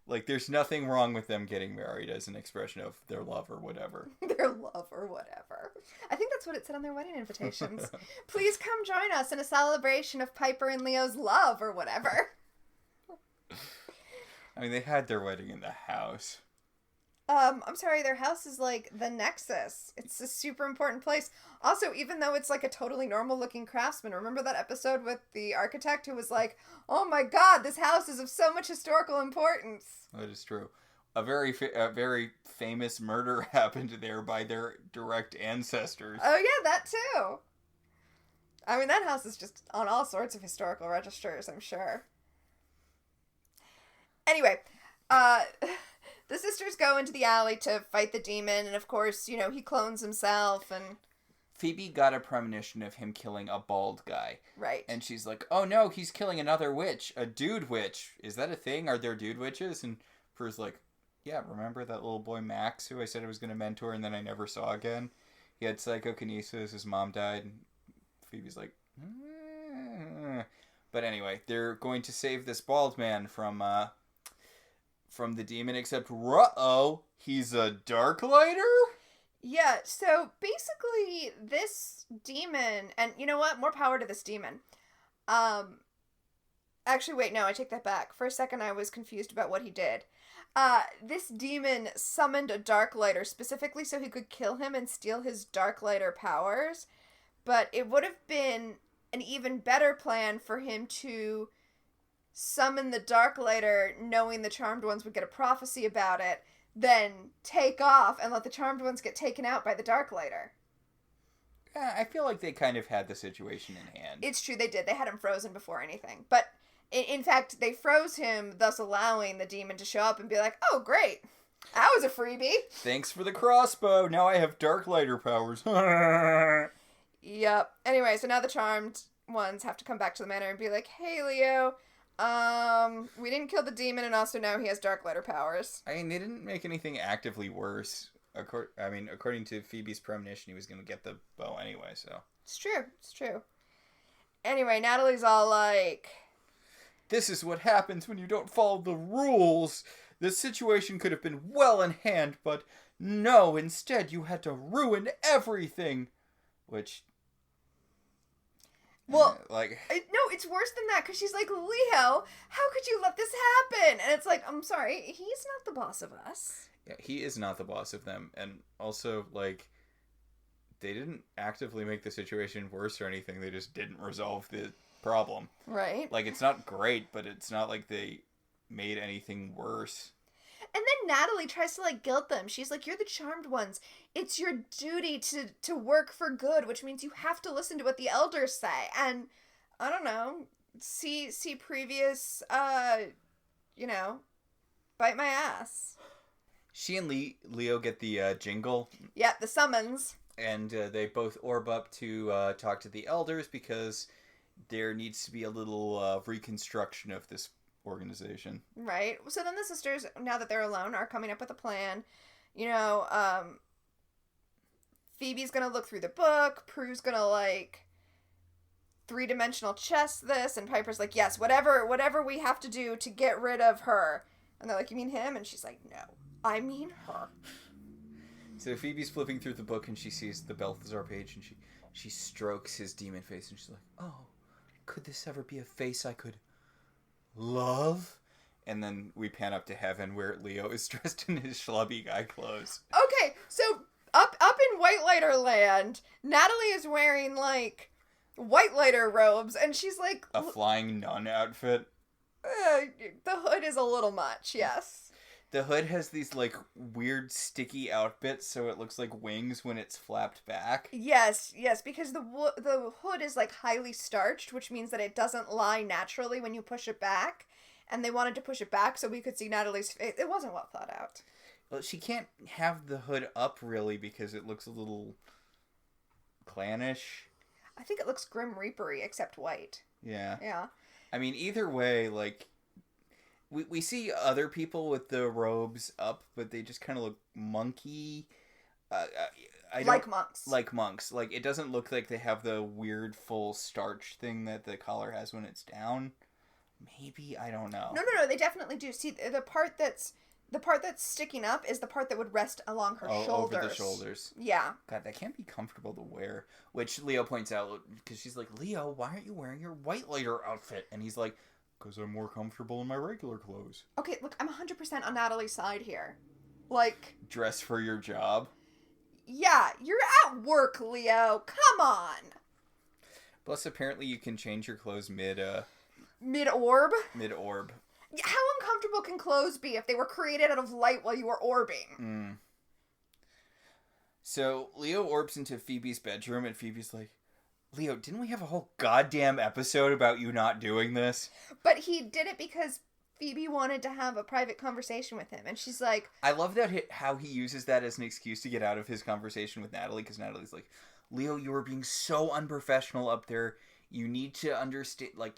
Like, there's nothing wrong with them getting married as an expression of their love or whatever. Their love or whatever. I think that's what it said on their wedding invitations. Please come join us in a celebration of Piper and Leo's love or whatever. I mean, they had their wedding in the house. I'm sorry, their house is like the nexus. It's a super important place. Also, even though it's like a totally normal looking craftsman, remember that episode with the architect who was like, oh my god, this house is of so much historical importance. That is true. A very famous murder happened there by their direct ancestors. Oh yeah, that too. I mean, that house is just on all sorts of historical registers, I'm sure. Anyway, the sisters go into the alley to fight the demon, and of course, he clones himself, and... Phoebe got a premonition of him killing a bald guy. Right. And she's like, oh no, he's killing another witch. A dude witch. Is that a thing? Are there dude witches? And Prue's like, yeah, remember that little boy Max who I said I was going to mentor and then I never saw again? He had psychokinesis, his mom died, and Phoebe's like, But anyway, they're going to save this bald man from the demon, except, he's a Darklighter? Yeah, so basically this demon, and you know what? More power to this demon. Actually, wait, no, I take that back. For a second, I was confused about what he did. This demon summoned a Darklighter specifically so he could kill him and steal his Darklighter powers, but it would have been an even better plan for him to summon the Darklighter knowing the Charmed Ones would get a prophecy about it, then take off and let the Charmed Ones get taken out by the Darklighter. I feel like they kind of had the situation in hand. It's true, they did. They had him frozen before anything. But, in fact, they froze him, thus allowing the demon to show up and be like, oh, great. That was a freebie. Thanks for the crossbow. Now I have Darklighter powers. Yep. Anyway, so now the Charmed Ones have to come back to the manor and be like, hey, Leo, we didn't kill the demon, and also now he has Darklighter powers. I mean, they didn't make anything actively worse. According to Phoebe's premonition, he was going to get the bow anyway, so. It's true. Anyway, Natalie's all like... This is what happens when you don't follow the rules. The situation could have been well in hand, but no, instead you had to ruin everything. Which... Well, no, it's worse than that, because she's like, Leo, how could you let this happen? And it's like, I'm sorry, he's not the boss of us. Yeah, he is not the boss of them. And also, like, they didn't actively make the situation worse or anything. They just didn't resolve the problem. Right. Like, it's not great, but it's not like they made anything worse. And then Natalie tries to, like, guilt them. She's like, you're the Charmed Ones. It's your duty to work for good, which means you have to listen to what the elders say. And, I don't know, see previous, bite my ass. She and Leo get the jingle. Yeah, the summons. And they both orb up to talk to the elders because there needs to be a little reconstruction of this organization. Right. So then the sisters, now that they're alone, are coming up with a plan. Phoebe's gonna look through the book. Prue's gonna, like, three-dimensional chess this, and Piper's like, yes, whatever we have to do to get rid of her. And they're like, you mean him? And she's like, no, I mean her. So Phoebe's flipping through the book and she sees the Balthazar page and she strokes his demon face and she's like, oh, could this ever be a face I could love? And then we pan up to heaven where Leo is dressed in his schlubby guy clothes. Okay, so up in Whitelighter land, Natalie is wearing, like, Whitelighter robes, and she's like... A flying nun outfit. The hood is a little much, yes. The hood has these, like, weird sticky outbits, so it looks like wings when it's flapped back. Yes, because the hood is, like, highly starched, which means that it doesn't lie naturally when you push it back. And they wanted to push it back so we could see Natalie's face. It wasn't well thought out. Well, she can't have the hood up, really, because it looks a little clannish. I think it looks Grim Reaper-y, except white. Yeah. Yeah. I mean, either way, like, we see other people with the robes up, but they just kind of look monkey. Like monks. Like monks. Like, it doesn't look like they have the weird full starch thing that the collar has when it's down. Maybe, I don't know. No, they definitely do. See, the part that's sticking up is the part that would rest along her shoulders. Over the shoulders. Yeah. God, that can't be comfortable to wear. Which Leo points out, because she's like, Leo, why aren't you wearing your Whitelighter outfit? And he's like, because I'm more comfortable in my regular clothes. Okay, look, I'm 100% on Natalie's side here. Like... Dress for your job? Yeah, you're at work, Leo. Come on. Plus, apparently you can change your clothes mid-orb? Mid-orb. How uncomfortable can clothes be if they were created out of light while you were orbing? So, Leo orbs into Phoebe's bedroom, and Phoebe's like, Leo, didn't we have a whole goddamn episode about you not doing this? But he did it because Phoebe wanted to have a private conversation with him, and she's like... I love that how he uses that as an excuse to get out of his conversation with Natalie, because Natalie's like, Leo, you were being so unprofessional up there. You need to understand, like,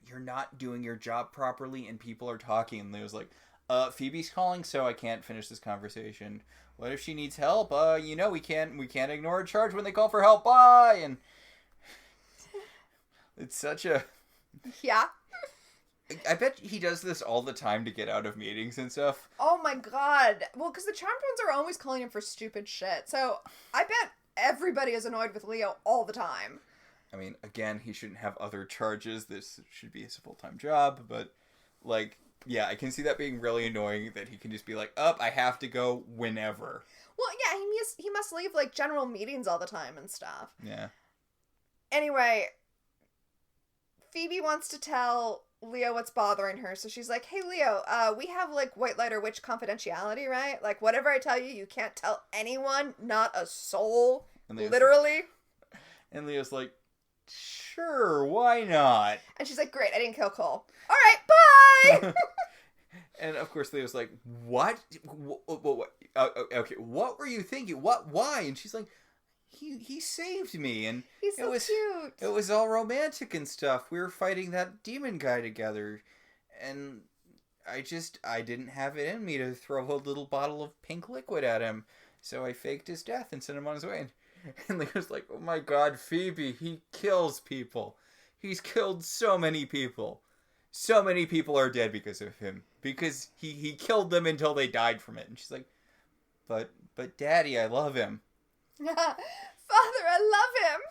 you're not doing your job properly, and people are talking. And Leo's like, Phoebe's calling, so I can't finish this conversation. What if she needs help? We can't ignore a charge when they call for help. Bye. And it's such a... Yeah. I bet he does this all the time to get out of meetings and stuff. Oh my god. Well, because the Charmed Ones are always calling him for stupid shit. So I bet everybody is annoyed with Leo all the time. I mean, again, he shouldn't have other charges. This should be his full-time job. But, like, yeah, I can see that being really annoying that he can just be like, I have to go whenever. Well, yeah, he must leave, like, general meetings all the time and stuff. Yeah. Anyway, Phoebe wants to tell Leo what's bothering her. So she's like, hey, Leo, we have, like, Whitelighter witch confidentiality, right? Like, whatever I tell you, you can't tell anyone, not a soul. Literally. And Leo's like, sure, why not? And she's like, great, I didn't kill Cole. All right, bye! And of course Leo's like, what? What? Okay, what were you thinking? Why? And she's like, he saved me. And he's so cute. It was all romantic and stuff. We were fighting that demon guy together. And I didn't have it in me to throw a little bottle of pink liquid at him. So I faked his death and sent him on his way. And Leo's like, oh my god, Phoebe, he kills people. He's killed so many people. So many people are dead because of him. Because he killed them until they died from it. And she's like, but Daddy, I love him. Father, I love him.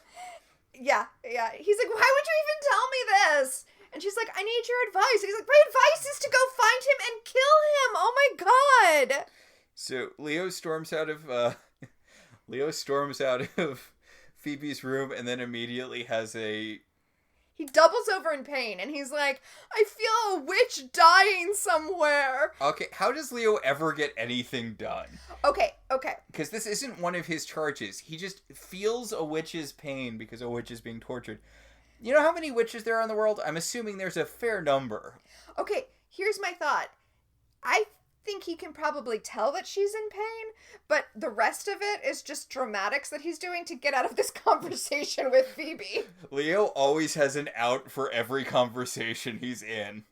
Yeah. He's like, why would you even tell me this? And she's like, I need your advice. He's like, my advice is to go find him and kill him. Oh my god. So Leo storms out of Phoebe's room and then immediately has He doubles over in pain and he's like, I feel a witch dying somewhere. Okay, how does Leo ever get anything done? Okay. Because this isn't one of his charges. He just feels a witch's pain because a witch is being tortured. You know how many witches there are in the world? I'm assuming there's a fair number. Okay, here's my thought. I think he can probably tell that she's in pain, but the rest of it is just dramatics that he's doing to get out of this conversation with Phoebe. Leo always has an out for every conversation he's in.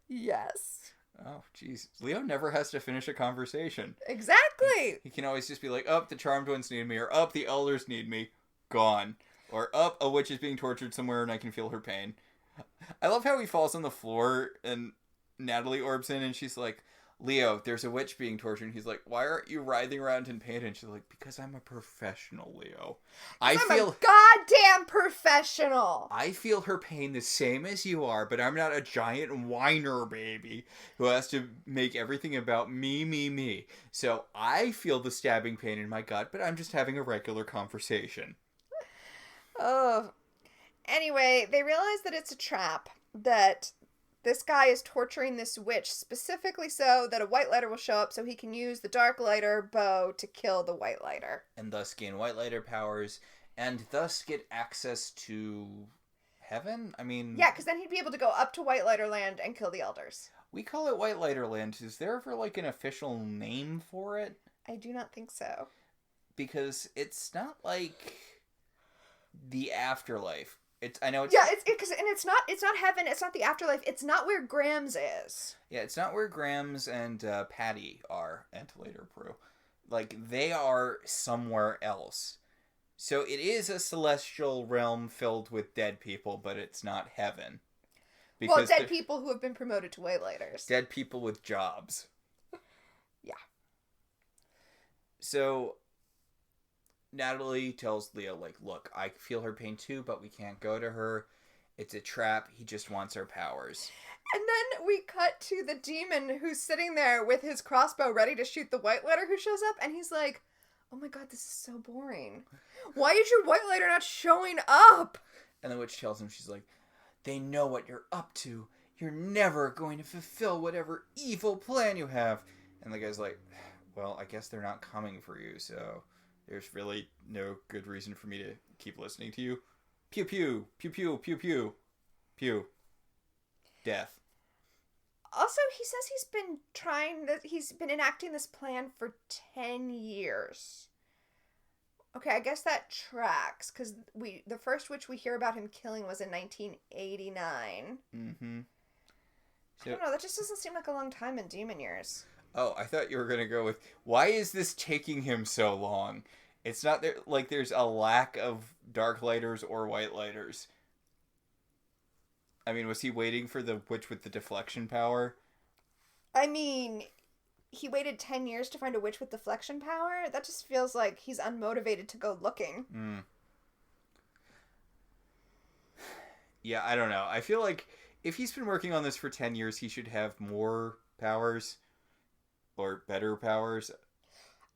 Yes. Oh, jeez. Leo never has to finish a conversation. Exactly. He can always just be like, the Charmed Ones need me, or the Elders need me. Gone. Or, a witch is being tortured somewhere and I can feel her pain. I love how he falls on the floor and Natalie orbs in and she's like, Leo, there's a witch being tortured. And he's like, why aren't you writhing around in pain? And she's like, because I'm a professional, Leo. I'm a goddamn professional. I feel her pain the same as you are, but I'm not a giant whiner baby who has to make everything about me. So I feel the stabbing pain in my gut, but I'm just having a regular conversation. Oh. Anyway, they realize that it's a trap, that this guy is torturing this witch specifically so that a Whitelighter will show up so he can use the Darklighter bow to kill the Whitelighter. And thus gain Whitelighter powers, and thus get access to heaven? I mean... Yeah, because then he'd be able to go up to Whitelighter land and kill the elders. We call it Whitelighter land. Is there ever, like, an official name for it? I do not think so. Because it's not like the afterlife. It's not heaven. It's not the afterlife. It's not where Grams is. Yeah, it's not where Grams and Patty are, and later Prue. Like, they are somewhere else. So it is a celestial realm filled with dead people, but it's not heaven. Well, dead people who have been promoted to Whitelighters. Dead people with jobs. Yeah. So Natalie tells Leo, like, look, I feel her pain too, but we can't go to her. It's a trap. He just wants our powers. And then we cut to the demon who's sitting there with his crossbow ready to shoot the Whitelighter who shows up, and he's like, oh my god, this is so boring. Why is your Whitelighter not showing up? And the witch tells him, she's like, they know what you're up to. You're never going to fulfill whatever evil plan you have. And the guy's like, well, I guess they're not coming for you, so there's really no good reason for me to keep listening to you. Pew pew, pew pew, pew pew, pew. Death. Also, he says he's been enacting this plan for 10 years. Okay, I guess that tracks, because the first witch we hear about him killing was in 1989. Mm-hmm. So, I don't know, that just doesn't seem like a long time in demon years. Oh, I thought you were going to go with, why is this taking him so long? It's not there, like there's a lack of Darklighters or Whitelighters. I mean, was he waiting for the witch with the deflection power? I mean, he waited 10 years to find a witch with deflection power? That just feels like he's unmotivated to go looking. Yeah, I don't know. I feel like if he's been working on this for 10 years, he should have more powers. Or better powers.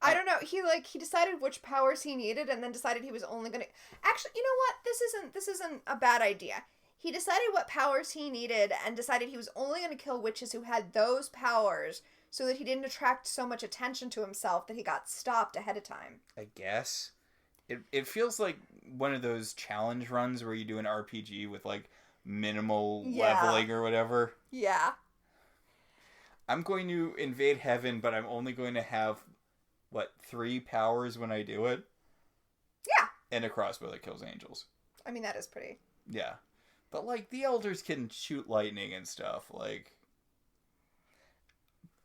I don't know. He decided which powers he needed and then decided he was only going to... Actually, you know what? This isn't a bad idea. He decided what powers he needed and decided he was only going to kill witches who had those powers so that he didn't attract so much attention to himself that he got stopped ahead of time. I guess. It feels like one of those challenge runs where you do an RPG with, like, minimal leveling or whatever. Yeah. I'm going to invade heaven, but I'm only going to have, 3 powers when I do it? Yeah. And a crossbow that kills angels. I mean, that is pretty. Yeah. But, the elders can shoot lightning and stuff.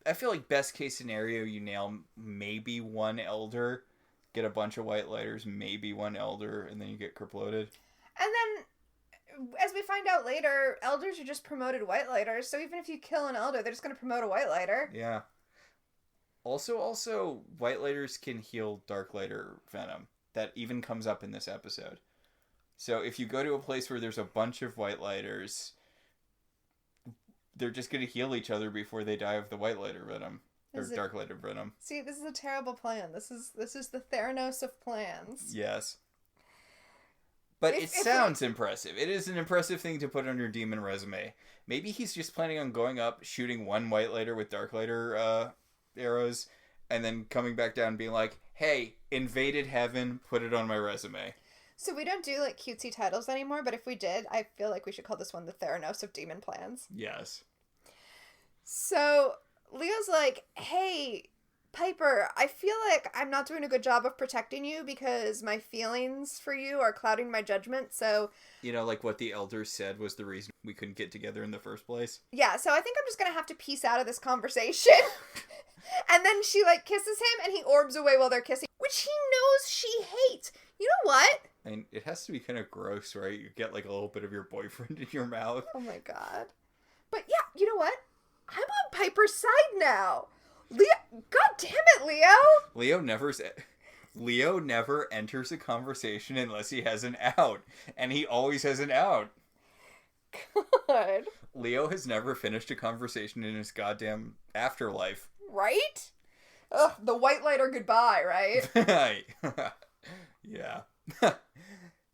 I feel like best case scenario, you nail maybe one elder, get a bunch of Whitelighters, maybe one elder, and then you get criploaded. And then, as we find out later, elders are just promoted Whitelighters, so even if you kill an elder, they're just going to promote a Whitelighter. Yeah. Also, Whitelighters can heal Darklighter venom. That even comes up in this episode. So if you go to a place where there's a bunch of Whitelighters, they're just going to heal each other before they die of the Whitelighter venom. Or Darklighter venom. See, this is a terrible plan. This is the Theranos of plans. Yes. But it sounds impressive. It is an impressive thing to put on your demon resume. Maybe he's just planning on going up, shooting one Whitelighter with Darklighter arrows, and then coming back down and being like, hey, invaded heaven, put it on my resume. So we don't do, cutesy titles anymore, but if we did, I feel like we should call this one the Theranos of demon plans. Yes. So Leo's like, hey, Piper, I feel like I'm not doing a good job of protecting you because my feelings for you are clouding my judgment, so... You know, what the elders said was the reason we couldn't get together in the first place? Yeah, so I think I'm just gonna have to peace out of this conversation. And then she, kisses him, and he orbs away while they're kissing, which he knows she hates. You know what? And it has to be kind of gross, right? You get like a little bit of your boyfriend in your mouth. Oh my god. But yeah, you know what? I'm on Piper's side now. Leo, god damn it, Leo. Leo never enters a conversation unless he has an out, and he always has an out. God. Leo has never finished a conversation in his goddamn afterlife. Right? Ugh, the Whitelighter goodbye, right? Yeah.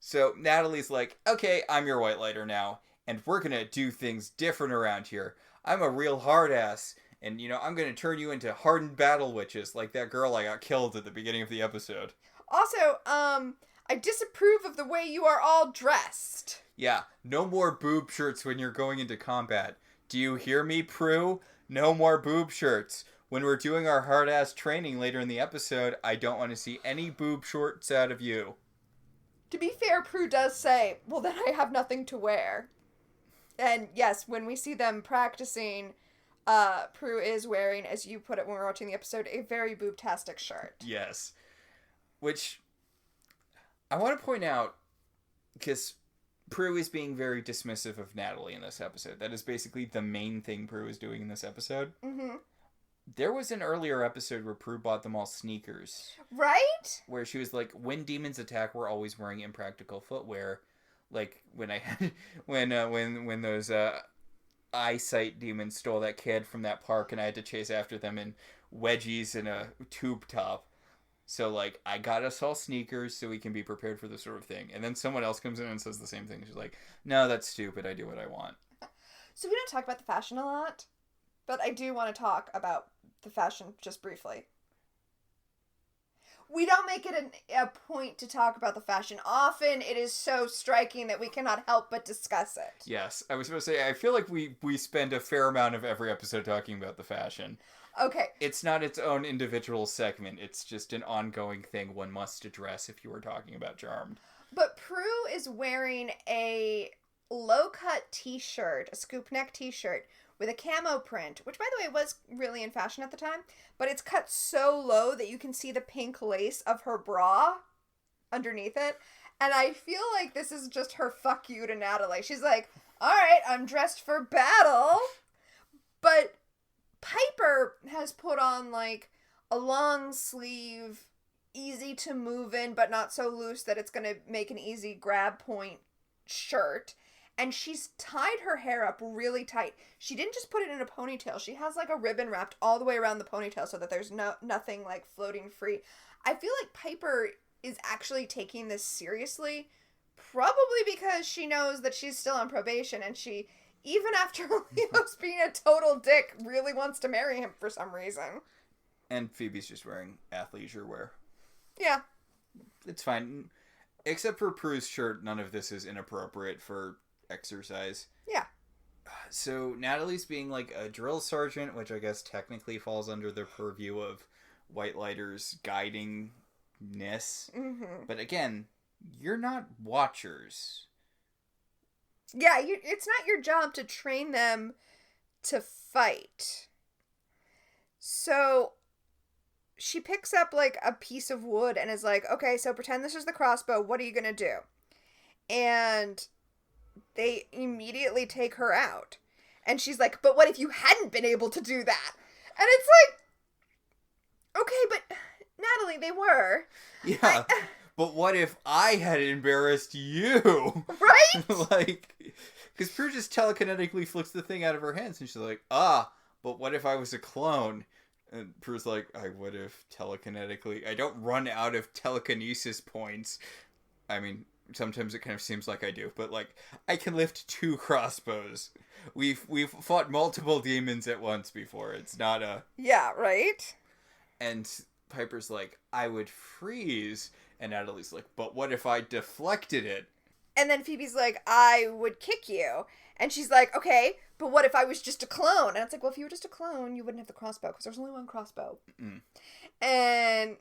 So Natalie's like, okay, I'm your Whitelighter now, and we're gonna do things different around here. I'm a real hard ass, and I'm gonna turn you into hardened battle witches, like that girl I got killed at the beginning of the episode. Also, I disapprove of the way you are all dressed. Yeah, no more boob shirts when you're going into combat. Do you hear me, Prue? No more boob shirts. When we're doing our hard-ass training later in the episode, I don't want to see any boob shorts out of you. To be fair, Prue does say, well, then I have nothing to wear. And yes, when we see them practicing, Prue is wearing, as you put it when we were watching the episode, a very boobtastic shirt. Yes. Which I want to point out, because Prue is being very dismissive of Natalie in this episode. That is basically the main thing Prue is doing in this episode. Mm-hmm. There was an earlier episode where Prue bought them all sneakers. Right? Where she was like, when demons attack, we're always wearing impractical footwear. Like, when I had, when those, eyesight demons stole that kid from that park and I had to chase after them in wedgies and a tube top. So, like, I got us all sneakers so we can be prepared for this sort of thing. And then someone else comes in and says the same thing. She's like, no, that's stupid. I do what I want. So we don't talk about the fashion a lot, but I do want to talk about the fashion just briefly. We don't make it a point to talk about the fashion. Often it is so striking that we cannot help but discuss it. Yes. I was supposed to say, I feel like we spend a fair amount of every episode talking about the fashion. Okay. It's not its own individual segment. It's just an ongoing thing one must address if you were talking about Charmed. But Prue is wearing a low-cut t-shirt, a scoop neck t-shirt, with a camo print, which, by the way, was really in fashion at the time, but it's cut so low that you can see the pink lace of her bra underneath it. And I feel like this is just her fuck you to Natalie. She's like, all right, I'm dressed for battle, but Piper has put on, like, a long sleeve, easy to move in, but not so loose that it's going to make an easy grab point shirt. And she's tied her hair up really tight. She didn't just put it in a ponytail. She has, like, a ribbon wrapped all the way around the ponytail so that there's nothing, like, floating free. I feel like Piper is actually taking this seriously, probably because she knows that she's still on probation and she, even after Leo's being a total dick, really wants to marry him for some reason. And Phoebe's just wearing athleisure wear. Yeah. It's fine. Except for Prue's shirt, none of this is inappropriate for exercise. Yeah. So Natalie's being like a drill sergeant, which I guess technically falls under the purview of Whitelighter's guidingness. Mm-hmm. But again, you're not watchers. Yeah, it's not your job to train them to fight. So she picks up, like, a piece of wood and is like, okay, so pretend this is the crossbow. What are you going to do? And they immediately take her out. And she's like, but what if you hadn't been able to do that? And it's like, okay, but Natalie, they were. Yeah. But what if I had embarrassed you? Right? Like, because Prue just telekinetically flicks the thing out of her hands and she's like, but what if I was a clone? And Prue's like, I would have telekinetically. I don't run out of telekinesis points. I mean, sometimes it kind of seems like I do, but like, I can lift 2 crossbows. We've fought multiple demons at once before. It's not a... Yeah, right? And Piper's like, I would freeze. And Natalie's like, but what if I deflected it? And then Phoebe's like, I would kick you. And she's like, okay, but what if I was just a clone? And it's like, well, if you were just a clone, you wouldn't have the crossbow, because there's only one crossbow. Mm. And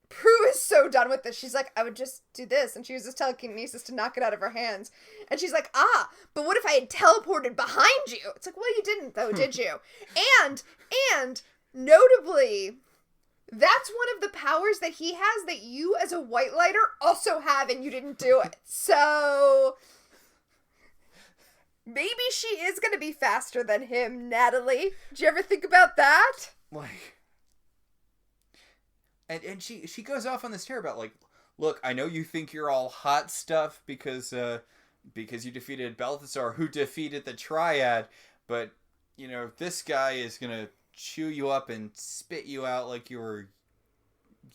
Prue is so done with this. She's like, I would just do this. And she uses telekinesis to knock it out of her hands. And she's like, but what if I had teleported behind you? It's like, well, you didn't, though, did you? And notably, That's one of the powers that he has that you as a Whitelighter also have and you didn't do it. So maybe she is going to be faster than him, Natalie. Did you ever think about that? Like, and she goes off on this tear about, like, look, I know you think you're all hot stuff because you defeated Balthazar, who defeated the Triad, but, you know, this guy is going to chew you up and spit you out like you were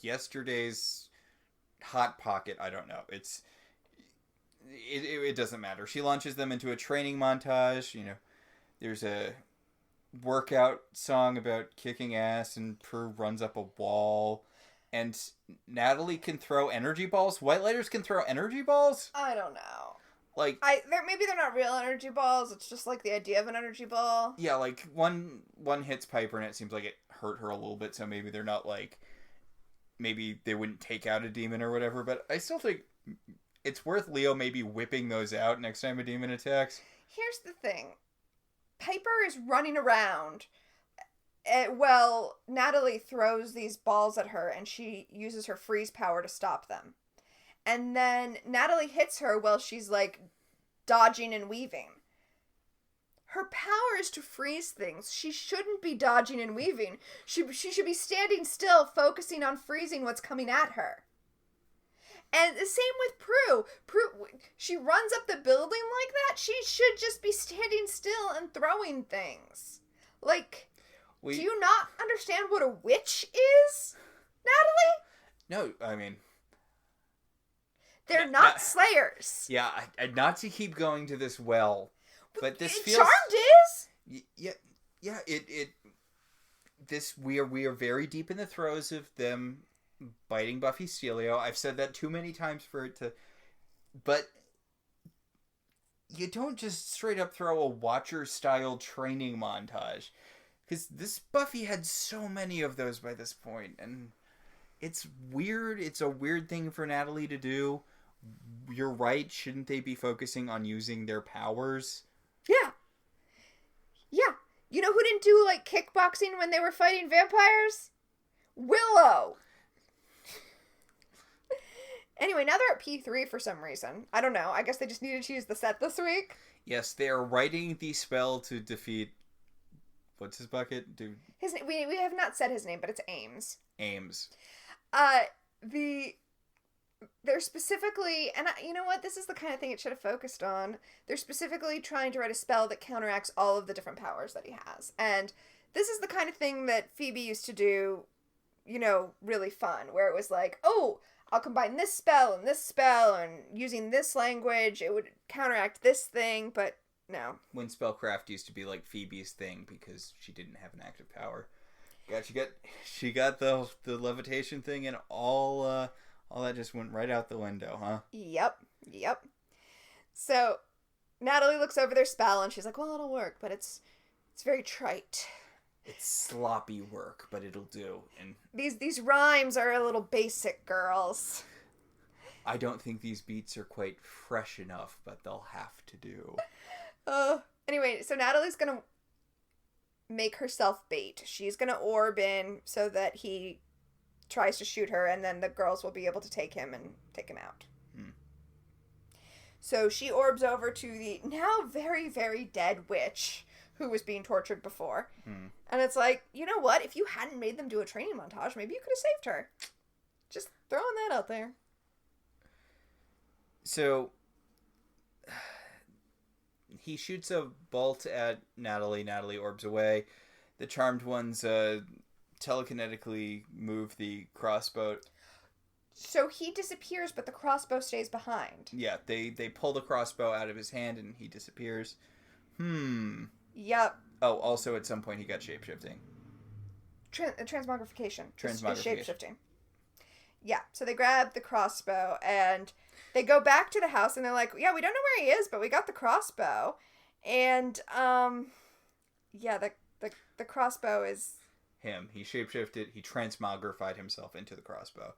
yesterday's Hot Pocket. I don't know. It doesn't matter. She launches them into a training montage. You know, there's a workout song about kicking ass, and Prue runs up a wall. And Natalie can throw energy balls. Whitelighters can throw energy balls? I don't know. Like, maybe they're not real energy balls. It's just like the idea of an energy ball. Yeah, like one hits Piper and it seems like it hurt her a little bit, so maybe they're not like, maybe they wouldn't take out a demon or whatever, but I still think it's worth Leo maybe whipping those out next time a demon attacks. Here's the thing. Piper is running around. Well, Natalie throws these balls at her and she uses her freeze power to stop them. And then Natalie hits her while she's, like, dodging and weaving. Her power is to freeze things. She shouldn't be dodging and weaving. She should be standing still, focusing on freezing what's coming at her. And the same with Prue. She runs up the building like that. She should just be standing still and throwing things. Like, do you not understand what a witch is, Natalie? No, I mean... They're not slayers. Yeah, not to keep going to this well, but this feels... Charmed is? Yeah, we are very deep in the throes of them biting Buffy Celio. I've said that too many times for it to... But you don't just straight up throw a Watcher-style training montage. Because this Buffy had so many of those by this point, and it's weird. It's a weird thing for Natalie to do. You're right. Shouldn't they be focusing on using their powers? Yeah. Yeah. You know who didn't do, like, kickboxing when they were fighting vampires? Willow. Anyway, now they're at P3 for some reason. I don't know. I guess they just needed to use the set this week. Yes, they are writing the spell to defeat... What's his bucket? Dude. We have not said his name, but it's Ames. They're specifically, and you know what? This is the kind of thing it should have focused on. They're specifically trying to write a spell that counteracts all of the different powers that he has. And this is the kind of thing that Phoebe used to do, you know, really fun, where it was like, oh, I'll combine this spell, and using this language, it would counteract this thing, but no. When spellcraft used to be like Phoebe's thing because she didn't have an active power. Yeah, she got the levitation thing, and all that just went right out the window, huh? Yep. So Natalie looks over their spell and she's like, well, it'll work, but it's very trite. It's sloppy work, but it'll do. And these rhymes are a little basic, girls. I don't think these beats are quite fresh enough, but they'll have to do. Anyway, so Natalie's gonna make herself bait. She's gonna orb in so that he tries to shoot her, and then the girls will be able to take him out. So she orbs over to the now very, very dead witch who was being tortured before. And it's like, you know what? If you hadn't made them do a training montage, maybe you could have saved her. Just throwing that out there. So he shoots a bolt at Natalie. Natalie orbs away. The charmed ones telekinetically move the crossbow. So he disappears, but the crossbow stays behind. Yeah, they pull the crossbow out of his hand and he disappears. Yep. Oh, also at some point he got shapeshifting. Transmogrification. Shapeshifting. Yeah, so they grab the crossbow and they go back to the house and they're like, yeah, we don't know where he is, but we got the crossbow. And, yeah, the crossbow is... him. He shapeshifted, he transmogrified himself into the crossbow.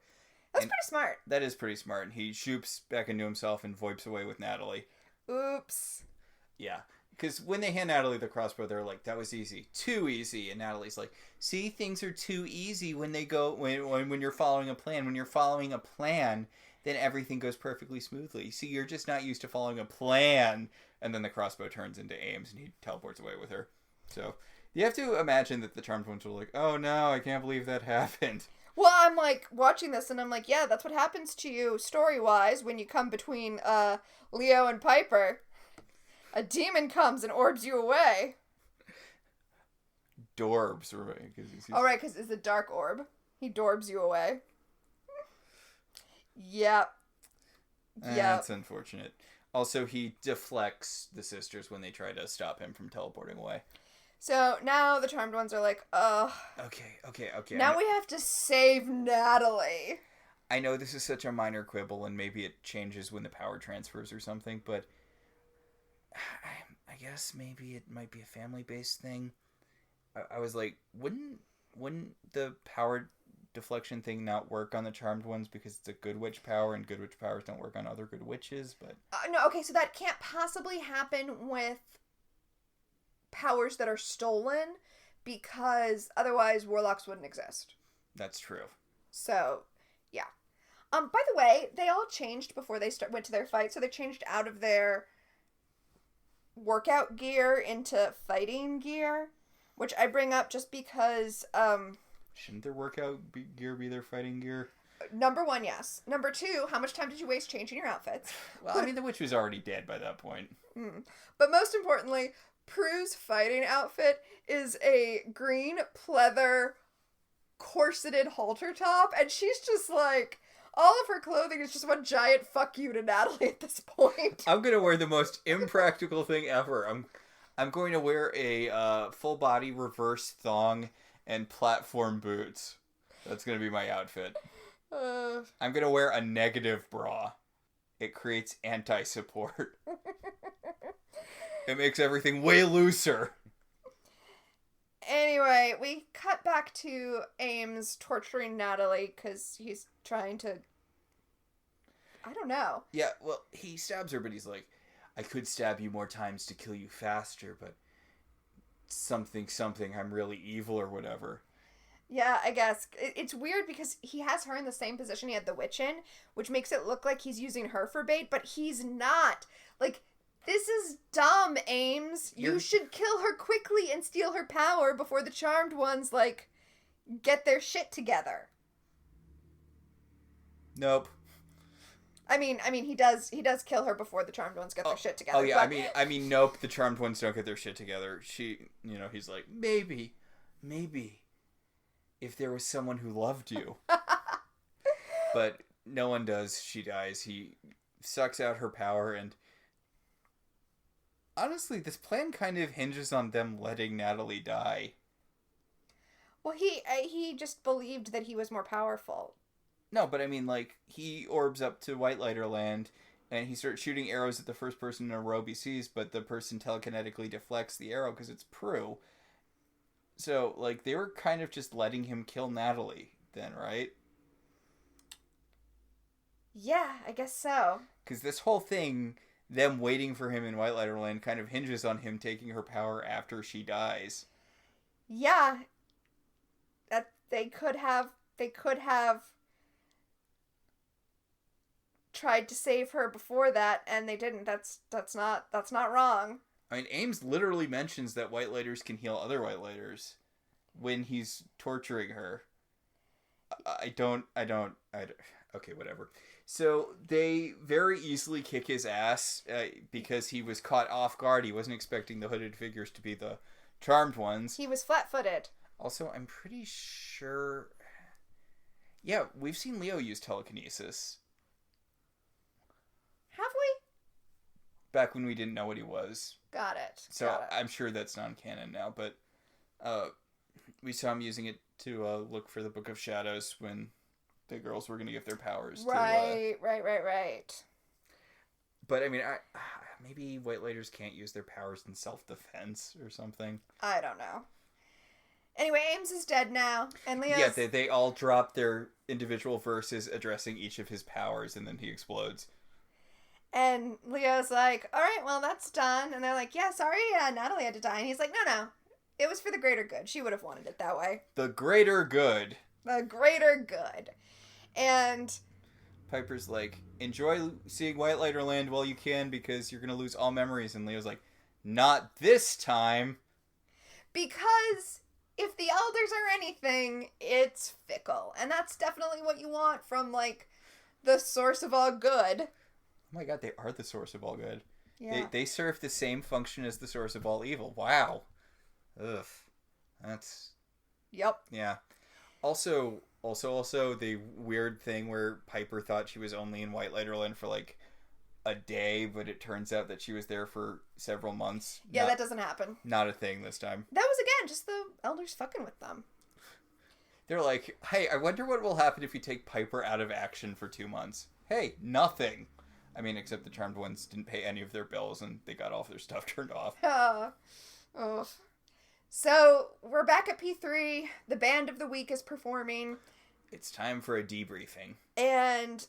That's pretty smart. That is pretty smart. He shoops back into himself and voips away with Natalie. Oops. Yeah, Because when they hand Natalie the crossbow, they're like, that was easy. Too easy. And Natalie's like, see, things are too easy when they go, when you're following a plan. When you're following a plan, then everything goes perfectly smoothly. See, you're just not used to following a plan. And then the crossbow turns into Ames and he teleports away with her. So you have to imagine that the Charmed Ones were like, oh no, I can't believe that happened. Well, I'm like watching this and I'm like, yeah, that's what happens to you story-wise when you come between Leo and Piper. A demon comes and orbs you away. Dorbs, right? Oh, right, because it's a dark orb. He dorbs you away. Yep. That's unfortunate. Also, he deflects the sisters when they try to stop him from teleporting away. So now the Charmed Ones are like, ugh. Okay. Now we have to save Natalie. I know this is such a minor quibble, and maybe it changes when the power transfers or something, but I guess maybe it might be a family-based thing. I was like, wouldn't the power deflection thing not work on the Charmed Ones because it's a good witch power, and good witch powers don't work on other good witches? But no, okay, so that can't possibly happen with powers that are stolen, because otherwise warlocks wouldn't exist. That's true. So, yeah. By the way, they all changed before they went to their fight, so they changed out of their workout gear into fighting gear, which I bring up just because shouldn't their workout gear be their fighting gear? Number one, yes. Number two, how much time did you waste changing your outfits? Well, I mean, the witch was already dead by that point. But most importantly, Prue's fighting outfit is a green pleather corseted halter top, and she's just like, all of her clothing is just one giant fuck you to Natalie at this point. I'm gonna wear the most impractical thing ever. I'm going to wear a full body reverse thong and platform boots. That's gonna be my outfit. I'm gonna wear a negative bra. It creates anti-support. It makes everything way looser. Anyway, we cut back to Ames torturing Natalie because he's trying to... I don't know. Yeah, well, he stabs her, but he's like, I could stab you more times to kill you faster, but something, I'm really evil or whatever. Yeah, I guess. It's weird because he has her in the same position he had the witch in, which makes it look like he's using her for bait, but he's not. Like, this is dumb, Ames. You should kill her quickly and steal her power before the Charmed Ones, like, get their shit together. Nope. I mean, he does kill her before the Charmed Ones get their shit together. Oh yeah, but... I mean, nope. The Charmed Ones don't get their shit together. He's like, maybe, if there was someone who loved you, but no one does. She dies. He sucks out her power, and honestly, this plan kind of hinges on them letting Natalie die. Well, he just believed that he was more powerful. No, but I mean, like, he orbs up to Whitelighter land, and he starts shooting arrows at the first person in a row he sees, but the person telekinetically deflects the arrow because it's Prue. So, like, they were kind of just letting him kill Natalie then, right? Yeah, I guess so. Because this whole thing, them waiting for him in Whitelighter land, kind of hinges on him taking her power after she dies. Yeah. That they could have tried to save her before that, and they didn't. That's not wrong. I mean, Ames literally mentions that Whitelighters can heal other Whitelighters when he's torturing her. Okay, whatever. So they very easily kick his ass because he was caught off guard. He wasn't expecting the hooded figures to be the Charmed Ones. He was flat-footed. Also, I'm pretty sure... Yeah, we've seen Leo use telekinesis. Have we? Back when we didn't know what he was. Got it. So I'm sure that's non-canon now, but we saw him using it to look for the Book of Shadows when the girls were going to give their powers. Right. But I mean, maybe Whitelighters can't use their powers in self-defense or something. I don't know. Anyway, Ames is dead now, and Leo's... Yeah, they all drop their individual verses addressing each of his powers, and then he explodes. And Leo's like, all right, well, that's done. And they're like, yeah, sorry, Natalie had to die. And he's like, no. It was for the greater good. She would have wanted it that way. The greater good. The greater good. And Piper's like, enjoy seeing Whitelighter Land while you can because you're going to lose all memories. And Leo's like, not this time. Because if the elders are anything, it's fickle. And that's definitely what you want from, like, the source of all good. Oh my god, they are the source of all good. Yeah. They serve the same function as the source of all evil. Wow. Ugh. That's... Yep. Yeah. Also, the weird thing where Piper thought she was only in Whitelighter Land for, like, a day, but it turns out that she was there for several months. Yeah, that doesn't happen. Not a thing this time. That was, again, just the elders fucking with them. They're like, hey, I wonder what will happen if you take Piper out of action for 2 months. Hey, nothing. I mean, except the Charmed Ones didn't pay any of their bills and they got all of their stuff turned off. Oh. So, we're back at P3. The band of the week is performing. It's time for a debriefing. And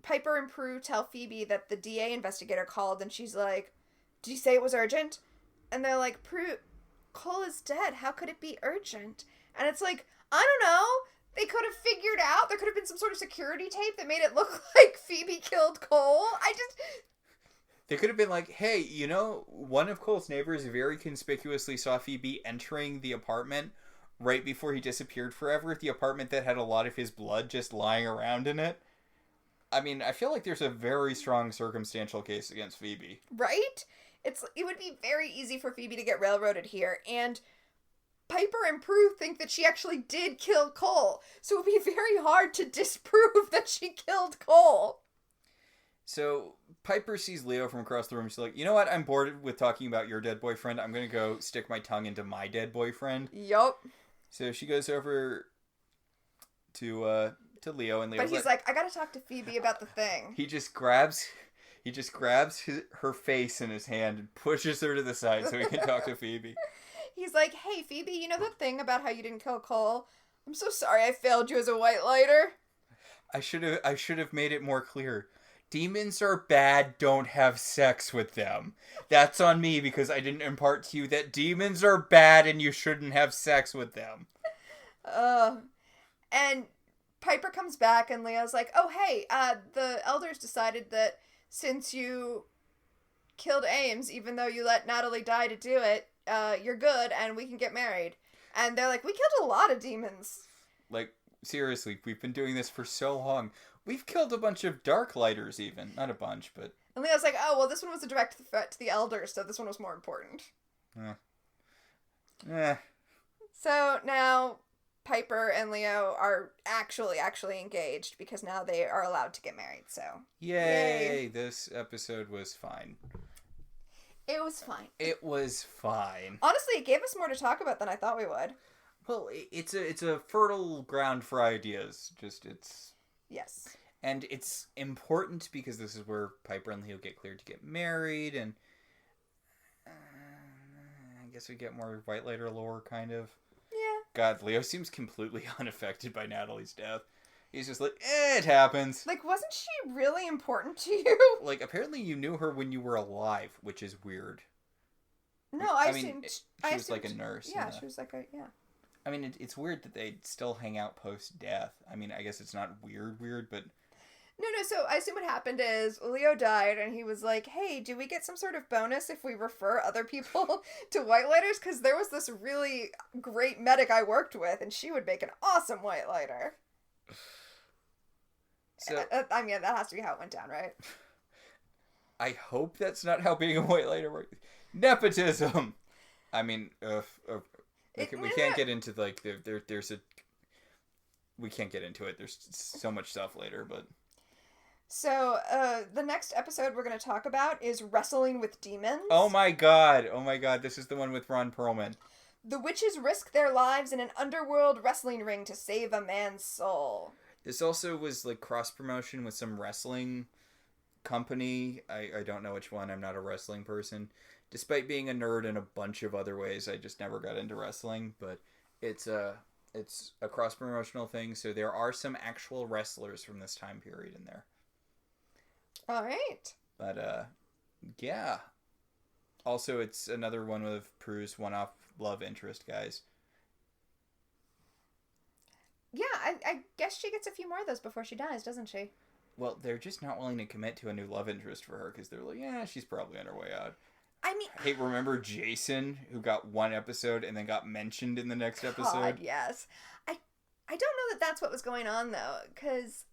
Piper and Prue tell Phoebe that the DA investigator called and she's like, did you say it was urgent? And they're like, Prue, Cole is dead. How could it be urgent? And it's like, I don't know. They could have figured out. There could have been some sort of security tape that made it look like Phoebe killed Cole. They could have been like, hey, you know, one of Cole's neighbors very conspicuously saw Phoebe entering the apartment right before he disappeared forever. The apartment that had a lot of his blood just lying around in it. I mean, I feel like there's a very strong circumstantial case against Phoebe. Right? It would be very easy for Phoebe to get railroaded here. And Piper and Prue think that she actually did kill Cole. So it would be very hard to disprove that she killed Cole. So Piper sees Leo from across the room. She's like, you know what? I'm bored with talking about your dead boyfriend. I'm going to go stick my tongue into my dead boyfriend. Yup. So she goes over to Leo, and Leo's but he's like, I got to talk to Phoebe about the thing. He just grabs her face in his hand and pushes her to the side so he can talk to Phoebe. He's like, hey, Phoebe, you know that thing about how you didn't kill Cole? I'm so sorry I failed you as a Whitelighter. I should have made it more clear. Demons are bad, don't have sex with them. That's on me because I didn't impart to you that demons are bad and you shouldn't have sex with them. And Piper comes back and Leo's like, oh, hey, the elders decided that since you killed Ames, even though you let Natalie die to do it, you're good and we can get married. And they're like, we killed a lot of demons. Like, seriously, we've been doing this for so long. We've killed a bunch of Darklighters even. Not a bunch, but... And Leo's like, oh, well, this one was a direct threat to the elders, so this one was more important. So now Piper and Leo are actually engaged because now they are allowed to get married, so... Yay! This episode was fine. It was fine. It was fine. Honestly, it gave us more to talk about than I thought we would. Well, it's a fertile ground for ideas. Yes. And it's important because this is where Piper and Leo get cleared to get married, and I guess we get more Whitelighter lore, kind of. Yeah. God, Leo seems completely unaffected by Natalie's death. He's just like, it happens. Like, wasn't she really important to you? Like, apparently you knew her when you were alive, which is weird. No, I mean, she was like a nurse. Yeah, she was like a, yeah. I mean, it's weird that they still hang out post-death. I mean, I guess it's not weird, but... No, so I assume what happened is Leo died, and he was like, hey, do we get some sort of bonus if we refer other people to Whitelighters? Because there was this really great medic I worked with, and she would make an awesome Whitelighter. So, I mean, that has to be how it went down, right? I hope that's not how being a Whitelighter works. Nepotism! I mean, we can't get into, like, there's a... We can't get into it. There's so much stuff later, but... So, the next episode we're going to talk about is Wrestling with Demons. Oh my god, this is the one with Ron Perlman. The witches risk their lives in an underworld wrestling ring to save a man's soul. This also was, like, cross-promotion with some wrestling company. I don't know which one. I'm not a wrestling person. Despite being a nerd in a bunch of other ways, I just never got into wrestling. But it's a cross-promotional thing, so there are some actual wrestlers from this time period in there. All right. But, yeah. Also, it's another one of Prue's one-off love interest guys. Yeah, I guess she gets a few more of those before she dies, doesn't she? Well, they're just not willing to commit to a new love interest for her because they're like, yeah, she's probably on her way out. I mean... Hey, remember Jason, who got one episode and then got mentioned in the next episode? God, yes. I don't know that that's what was going on, though, because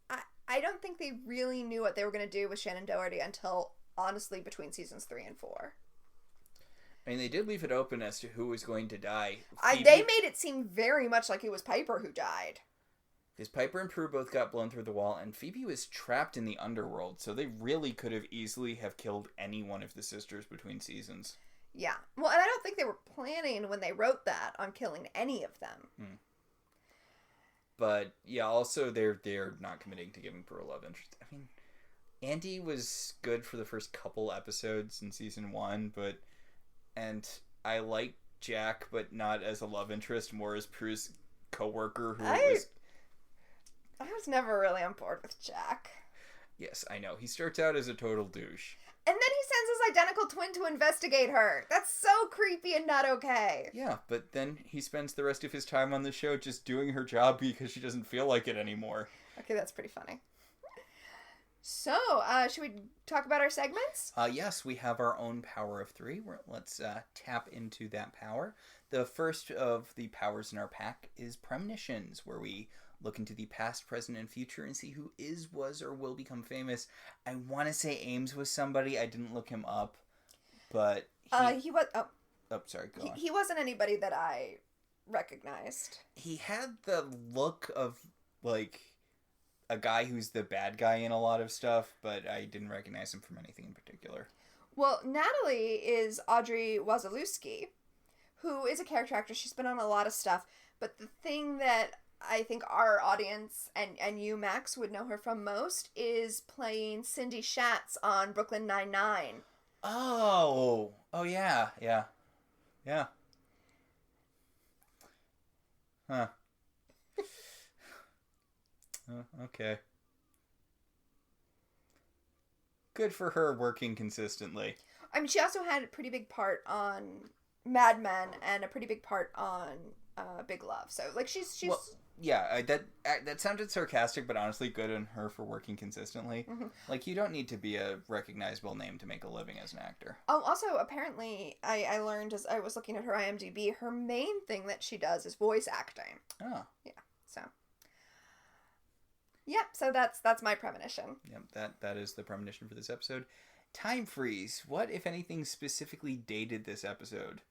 I don't think they really knew what they were going to do with Shannon Doherty until, honestly, between seasons 3 and 4. I mean, they did leave it open as to who was going to die. They made it seem very much like it was Piper who died. Because Piper and Prue both got blown through the wall, and Phoebe was trapped in the underworld, so they really could have easily have killed any one of the sisters between seasons. Yeah. Well, and I don't think they were planning when they wrote that on killing any of them. But, yeah, also they're not committing to giving Prue a love interest. I mean, Andy was good for the first couple episodes in season 1, and I like Jack, but not as a love interest, more as Prue's co-worker who I was never really on board with Jack. Yes, I know. He starts out as a total douche. And then he sends his identical twin to investigate her. That's so creepy and not okay. Yeah, but then he spends the rest of his time on the show just doing her job because she doesn't feel like it anymore. Okay, that's pretty funny. So, should we talk about our segments? Yes, we have our own power of 3. Let's tap into that power. The first of the powers in our pack is premonitions, where we look into the past, present, and future and see who is, was, or will become famous. I want to say Ames was somebody. I didn't look him up, but he was... Oh, sorry, go on. He wasn't anybody that I recognized. He had the look of, like, a guy who's the bad guy in a lot of stuff, but I didn't recognize him from anything in particular. Well, Natalie is Audrey Wazalewski, who is a character actress. She's been on a lot of stuff, but the thing that I think our audience and you, Max, would know her from most is playing Cindy Schatz on Brooklyn Nine-Nine. Oh, yeah. Huh. Okay. Good for her working consistently. I mean, she also had a pretty big part on Mad Men and a pretty big part on Big Love. So, like, she's... Well, yeah, that sounded sarcastic, but honestly good on her for working consistently. Mm-hmm. Like, you don't need to be a recognizable name to make a living as an actor. Oh, also, apparently, I learned as I was looking at her IMDb, her main thing that she does is voice acting. Oh. Yeah, so... Yep, so that's my premonition. Yep, that is the premonition for this episode. Time freeze. What, if anything, specifically dated this episode?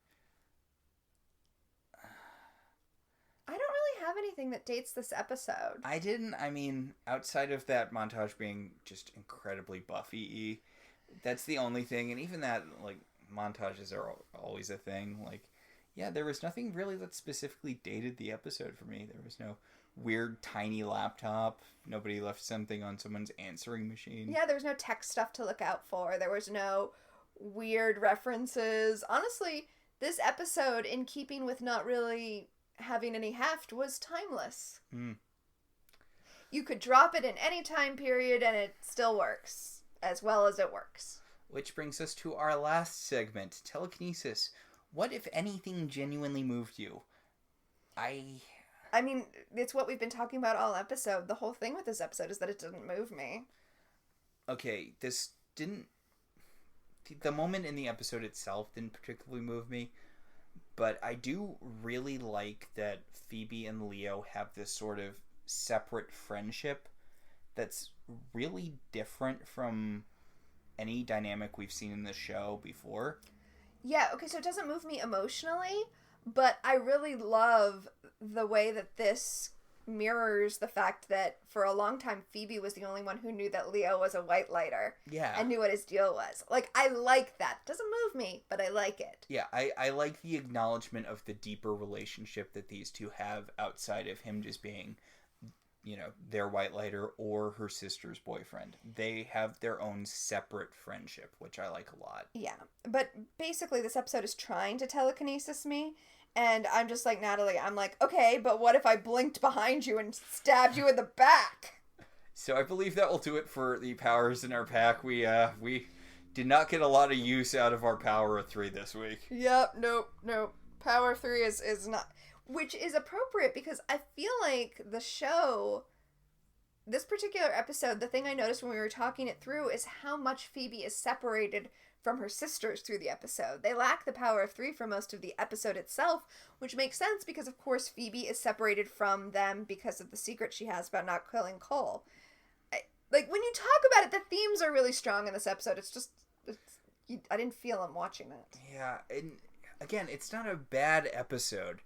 I don't really have anything that dates this episode. I didn't. I mean, outside of that montage being just incredibly Buffy-y, that's the only thing. And even that, like, montages are always a thing. Like, yeah, there was nothing really that specifically dated the episode for me. There was no weird tiny laptop. Nobody left something on someone's answering machine. Yeah, there was no tech stuff to look out for. There was no weird references. Honestly, this episode, in keeping with not really having any heft, was timeless. You could drop it in any time period and it still works as well as it works. Which brings us to our last segment, telekinesis. What, if anything, genuinely moved you? I mean, it's what we've been talking about all episode. The whole thing with this episode is that it didn't move me. Okay, this didn't... The moment in the episode itself didn't particularly move me, but I do really like that Phoebe and Leo have this sort of separate friendship that's really different from any dynamic we've seen in the show before. Yeah, okay, so it doesn't move me emotionally, but I really love the way that this mirrors the fact that for a long time Phoebe was the only one who knew that Leo was a Whitelighter. Yeah. And knew what his deal was. Like, I like that. It doesn't move me, but I like it. Yeah, I like the acknowledgement of the deeper relationship that these two have outside of him just being, you know, their Whitelighter or her sister's boyfriend. They have their own separate friendship, which I like a lot. Yeah, but basically this episode is trying to telekinesis me, and I'm just like, Natalie, I'm like, okay, but what if I blinked behind you and stabbed you in the back? So I believe that will do it for the powers in our pack. We did not get a lot of use out of our power of 3 this week. Yep, nope. Power 3 is not... Which is appropriate because I feel like the show... This particular episode, the thing I noticed when we were talking it through is how much Phoebe is separated from her sisters through the episode. They lack the power of 3 for most of the episode itself, which makes sense because, of course, Phoebe is separated from them because of the secret she has about not killing Cole. Like, when you talk about it, the themes are really strong in this episode. I didn't feel them watching it. Yeah, and again, it's not a bad episode.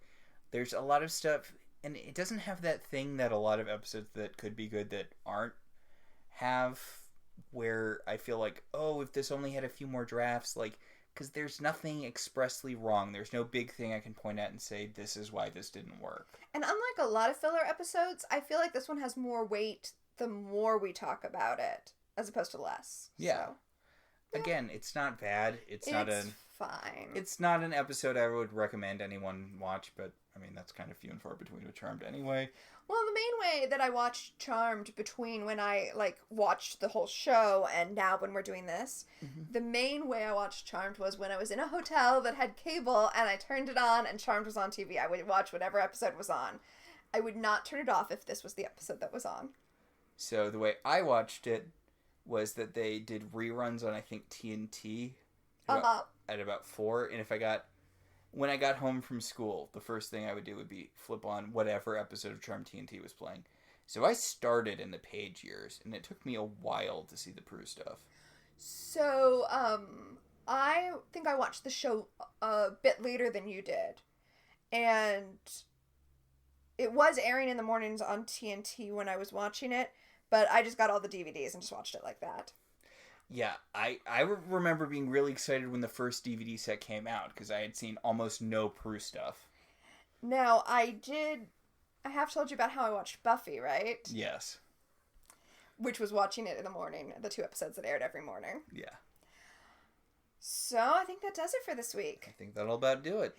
There's a lot of stuff... And it doesn't have that thing that a lot of episodes that could be good that aren't have, where I feel like, oh, if this only had a few more drafts, like, because there's nothing expressly wrong. There's no big thing I can point at and say, this is why this didn't work. And unlike a lot of filler episodes, I feel like this one has more weight the more we talk about it, as opposed to less. Yeah. So, Again, it's not bad. It's fine. It's not an episode I would recommend anyone watch, but I mean, that's kind of few and far between with Charmed anyway. Well, the main way that I watched Charmed between when I, watched the whole show and now when we're doing this, the main way I watched Charmed was when I was in a hotel that had cable and I turned it on and Charmed was on TV. I would watch whatever episode was on. I would not turn it off if this was the episode that was on. So the way I watched it was that they did reruns on, I think, TNT at about 4, and when I got home from school, the first thing I would do would be flip on whatever episode of Charmed TNT was playing. So I started in the Page years, and it took me a while to see the Prue stuff. So, I think I watched the show a bit later than you did, and it was airing in the mornings on TNT when I was watching it, but I just got all the DVDs and just watched it like that. Yeah, I remember being really excited when the first DVD set came out, because I had seen almost no Prue stuff. Now, I have told you about how I watched Buffy, right? Yes. Which was watching it in the morning, the 2 episodes that aired every morning. Yeah. So, I think that does it for this week. I think that'll about do it.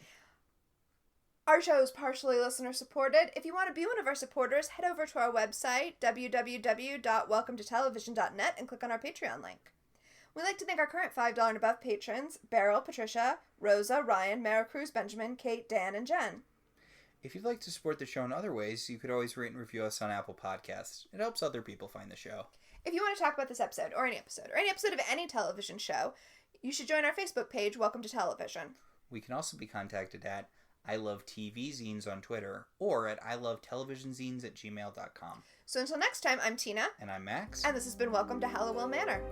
Our show is partially listener-supported. If you want to be one of our supporters, head over to our website, www.welcometotelevision.net, and click on our Patreon link. We'd like to thank our current $5 and above patrons, Beryl, Patricia, Rosa, Ryan, Maricruz, Benjamin, Kate, Dan, and Jen. If you'd like to support the show in other ways, you could always rate and review us on Apple Podcasts. It helps other people find the show. If you want to talk about this episode, or any episode of any television show, you should join our Facebook page, Welcome to Television. We can also be contacted at I Love TV Zines on Twitter, or at ilovetelevisionzines@gmail.com. So until next time, I'm Tina. And I'm Max. And this has been Welcome to Halliwell Manor.